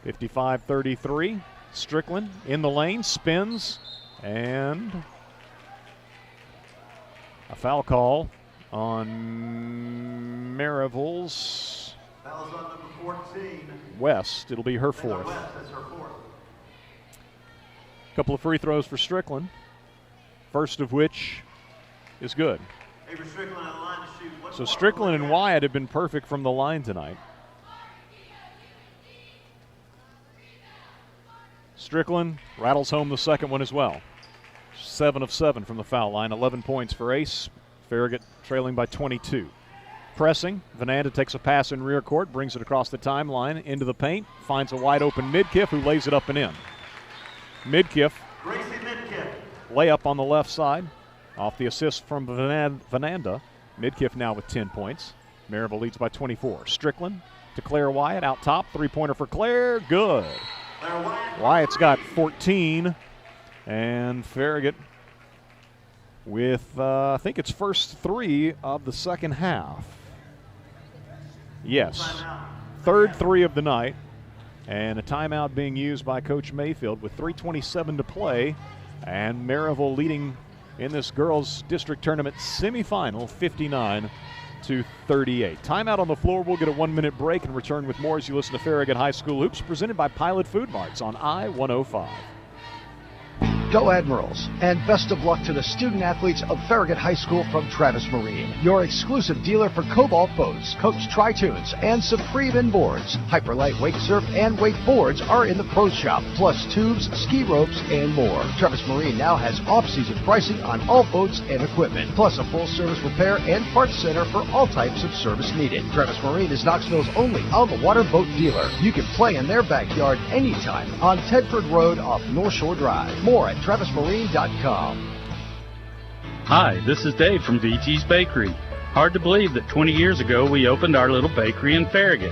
55-33. Strickland in the lane, spins, and a foul call on Maryville's Foul's on number 14. West. It'll be her Taylor fourth. West, that's her fourth. Couple of free throws for Strickland, first of which is good. Avery Strickland on the line to shoot one So more Strickland for and Lady Wyatt have been perfect from the line tonight. Strickland rattles home the second one as well. 7 of 7 from the foul line, 11 points for Ace. Farragut trailing by 22. Pressing, Vananda takes a pass in rear court, brings it across the timeline into the paint, finds a wide open Midkiff who lays it up and in. Midkiff, Gracie Midkiff. layup on the left side, off the assist from Vananda. Midkiff now with 10 points. Maryville leads by 24. Strickland to Claire Wyatt, out top, three-pointer for Claire, good. Claire Wyatt. Wyatt's got 14, and Farragut with, I think it's first three of the second half. Yes, third three of the night, and a timeout being used by Coach Mayfield with 3:27 to play, and Maryville leading in this girls' district tournament semifinal 59-38. Timeout on the floor. We'll get a 1-minute break and return with more as you listen to Farragut High School Hoops, presented by Pilot Food Marts on I-105. Go Admirals, and best of luck to the student athletes of Farragut High School from Travis Marine, your exclusive dealer for Cobalt boats, Coach Tri-Tunes, and Supreme Inboards. Hyperlight wake surf and wake boards are in the pro shop, plus tubes, ski ropes, and more. Travis Marine now has off-season pricing on all boats and equipment, plus a full-service repair and parts center for all types of service needed. Travis Marine is Knoxville's only on-the-water boat dealer. You can play in their backyard anytime on Tedford Road off North Shore Drive. More at TravisMarine.com. Hi, this is Dave from VG's Bakery. Hard to believe that 20 years ago we opened our little bakery in Farragut.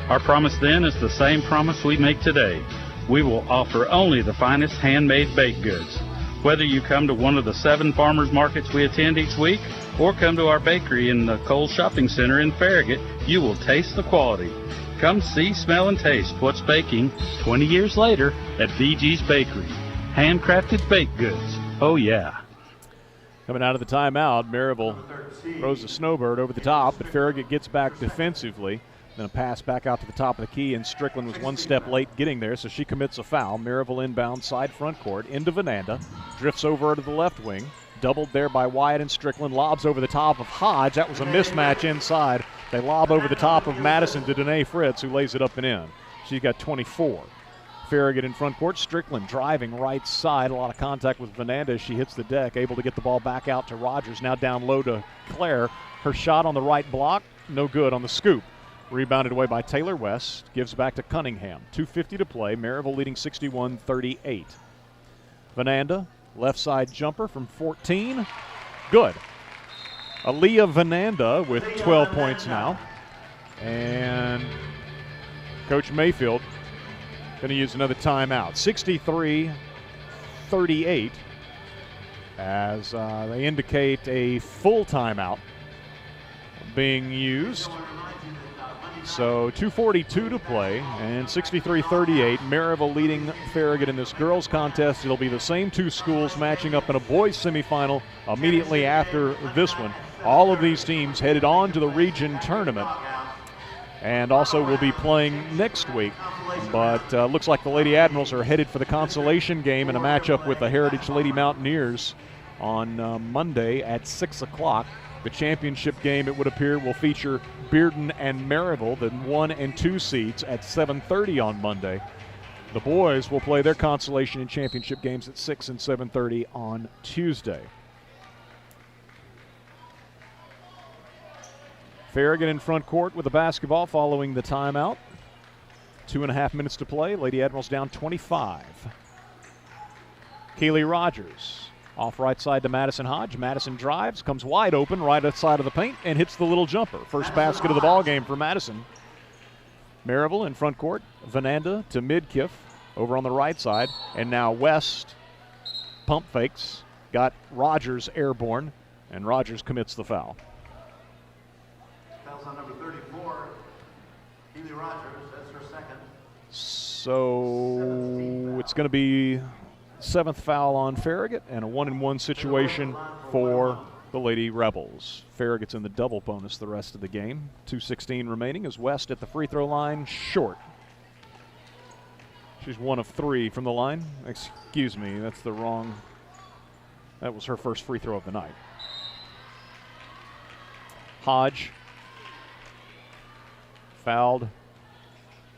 Our promise then is the same promise we make today. We will offer only the finest handmade baked goods. Whether you come to one of the 7 farmers markets we attend each week or come to our bakery in the Cole Shopping Center in Farragut, you will taste the quality. Come see, smell, and taste what's baking 20 years later at VG's Bakery. Handcrafted baked goods. Oh, yeah. Coming out of the timeout, Maryville throws a snowbird over the top, but Farragut gets back defensively. Then a pass back out to the top of the key, and Strickland was one step late getting there, so she commits a foul. Maryville inbound side front court into Vananda. Drifts over to the left wing. Doubled there by Wyatt and Strickland. Lobs over the top of Hodge. That was a mismatch inside. They lob over the top of Madison to Danae Fritz, who lays it up and in. She's got 24. Farragut in front court. Strickland driving right side. A lot of contact with Vananda as she hits the deck. Able to get the ball back out to Rogers. Now down low to Claire. Her shot on the right block. No good on the scoop. Rebounded away by Taylor West. Gives back to Cunningham. 2:50 to play. Maryville leading 61-38. Vananda, left side jumper from 14. Good. Aaliyah Vananda with 12 points now. And Coach Mayfield going to use another timeout. 38 as they indicate a full timeout being used. So 2:42 to play, and 63-38. Maryville leading Farragut in this girls contest. It'll be the same two schools matching up in a boys semifinal immediately after this one. All of these teams headed on to the region tournament and also will be playing next week. But looks like the Lady Admirals are headed for the consolation game in a matchup with the Heritage Lady Mountaineers on Monday at 6 o'clock. The championship game, it would appear, will feature Bearden and Maryville, the 1 and 2 seeds, at 7:30 on Monday. The boys will play their consolation and championship games at 6 and 7:30 on Tuesday. Farragut in front court with the basketball following the timeout. 2.5 minutes to play. Lady Admirals down 25. Keely Rogers off right side to Madison Hodge. Madison drives, comes wide open right outside of the paint, and hits the little jumper. First basket of the ball game for Madison. Maryville in front court. Vananda to Midkiff over on the right side. And now West pump fakes. Got Rogers airborne, and Rogers commits the foul. Foul's on number 34, Keely Rogers. That's her second. So it's going to be 7th foul on Farragut and a 1-and-1 situation for the Lady Rebels. Farragut's in the double bonus the rest of the game. 2:16 remaining as West at the free throw line, short. She's 1 of 3 from the line. Excuse me, that's the wrong. That was her first free throw of the night. Hodge fouled.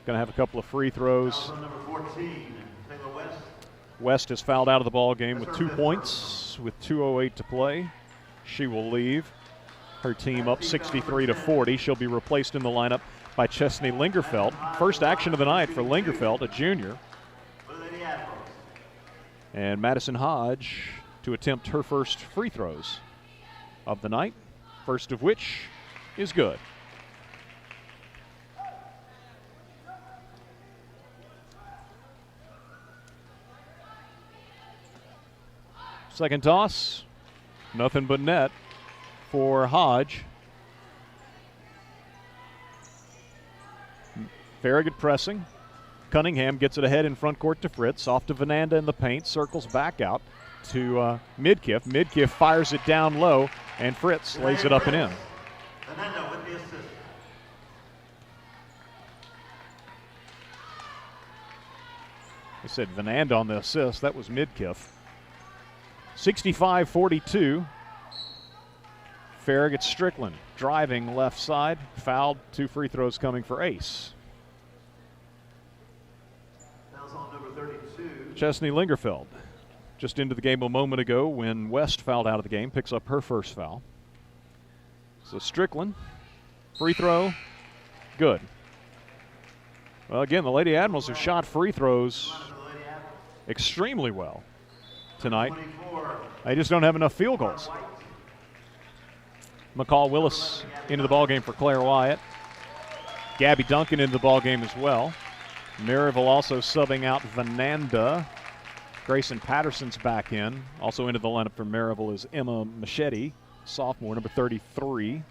Going to have a couple of free throws. Number 14, Taylor West. West is fouled out of the ball game with 2 points with 2:08 to play. She will leave. Her team up 63-40. She'll be replaced in the lineup by Chesney Lingerfeld. First action of the night for Lingerfeld, a junior. And Madison Hodge to attempt her first free throws of the night, first of which is good. Second toss, nothing but net for Hodge. Farragut pressing. Cunningham gets it ahead in front court to Fritz. Off to Vananda in the paint. Circles back out to Midkiff. Midkiff fires it down low, and Fritz lays it up and in. Vananda with the assist. They said Vananda on the assist. That was Midkiff. 65-42. Farragut Strickland driving left side. Fouled. 2 free throws coming for Ace. Foul's on number 32. Chesney Lingerfeld just into the game a moment ago when West fouled out of the game. Picks up her first foul. So Strickland, free throw, good. Well, again, the Lady Admirals have shot free throws extremely well tonight. They just don't have enough field goals. McCall Willis into the ballgame for Claire Wyatt. Gabby Duncan into the ballgame as well. Maryville also subbing out Vananda. Grayson Patterson's back in. Also into the lineup for Maryville is Emma Machete, sophomore, number 33.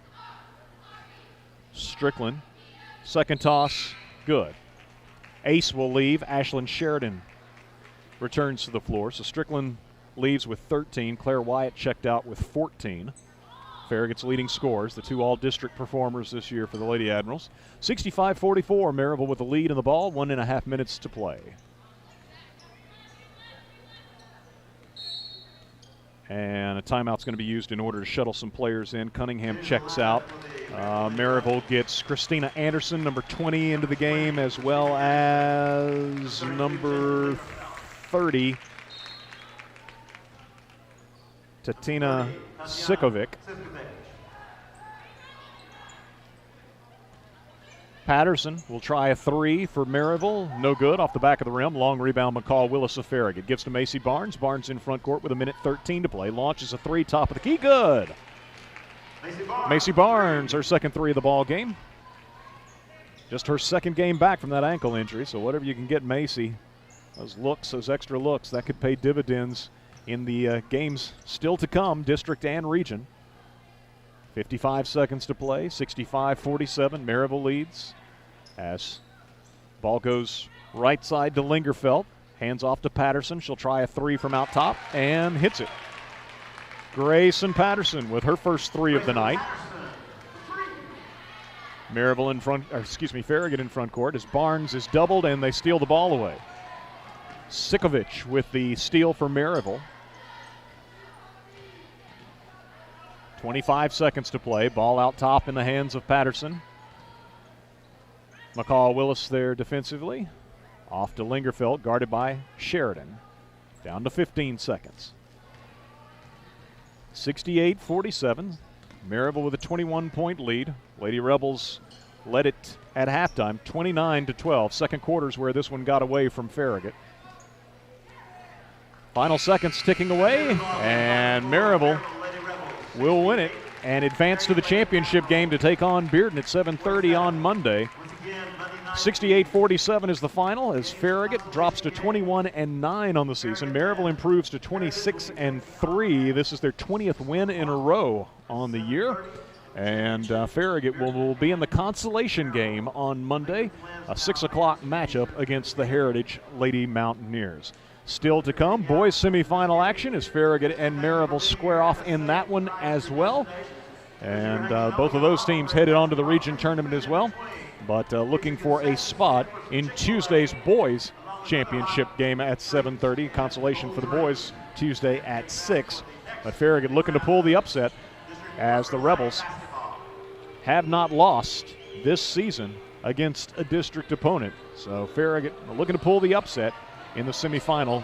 Strickland, second toss, good. Ace will leave. Ashlyn Sheridan returns to the floor. So Strickland leaves with 13. Claire Wyatt checked out with 14. Farragut's leading scorers, the 2 all-district performers this year for the Lady Admirals. 65-44, Maryville with the lead in the ball, 1.5 minutes to play. And a timeout's going to be used in order to shuttle some players in. Cunningham checks out. Maryville gets Christina Anderson, number 20, into the game, as well as number 30, Tatina Sikovic. Patterson will try a 3 for Maryville. No good, off the back of the rim. Long rebound, McCall Willis of Farragut. Gives to Macy Barnes. Barnes in front court with 1:13 to play. Launches a 3, top of the key, good. Macy Barnes, her second 3 of the ball game. Just her second game back from that ankle injury, so whatever you can get Macy Those looks, those extra looks, that could pay dividends in the games still to come, district and region. 55 seconds to play, 65-47. Maryville leads as ball goes right side to Lingerfeld. Hands off to Patterson. She'll try a three from out top and hits it. Grayson Patterson with her first three of the night. Maryville in front, Farragut in front court as Barnes is doubled and they steal the ball away. Sikovic with the steal for Maryville. 25 seconds to play. Ball out top in the hands of Patterson. McCall Willis there defensively. Off to Lingerfeld, guarded by Sheridan. Down to 15 seconds. 68-47. Maryville with a 21-point lead. Lady Rebels led it at halftime, 29-12. Second quarter's where this one got away from Farragut. Final seconds ticking away, and Maryville will win it and advance to the championship game to take on Bearden at 7:30 on Monday. 68-47 is the final as Farragut drops to 21-9 on the season. Maryville improves to 26-3. This is their 20th win in a row on the year. And Farragut will be in the consolation game on Monday, a 6 o'clock matchup against the Heritage Lady Mountaineers. Still to come, boys semifinal action as Farragut and Maryville square off in that one as well. And both of those teams headed on to the region tournament as well. But looking for a spot in Tuesday's boys championship game at 7:30. Consolation for the boys Tuesday at 6. But Farragut looking to pull the upset as the Rebels have not lost this season against a district opponent. So Farragut looking to pull the upset in the semifinal.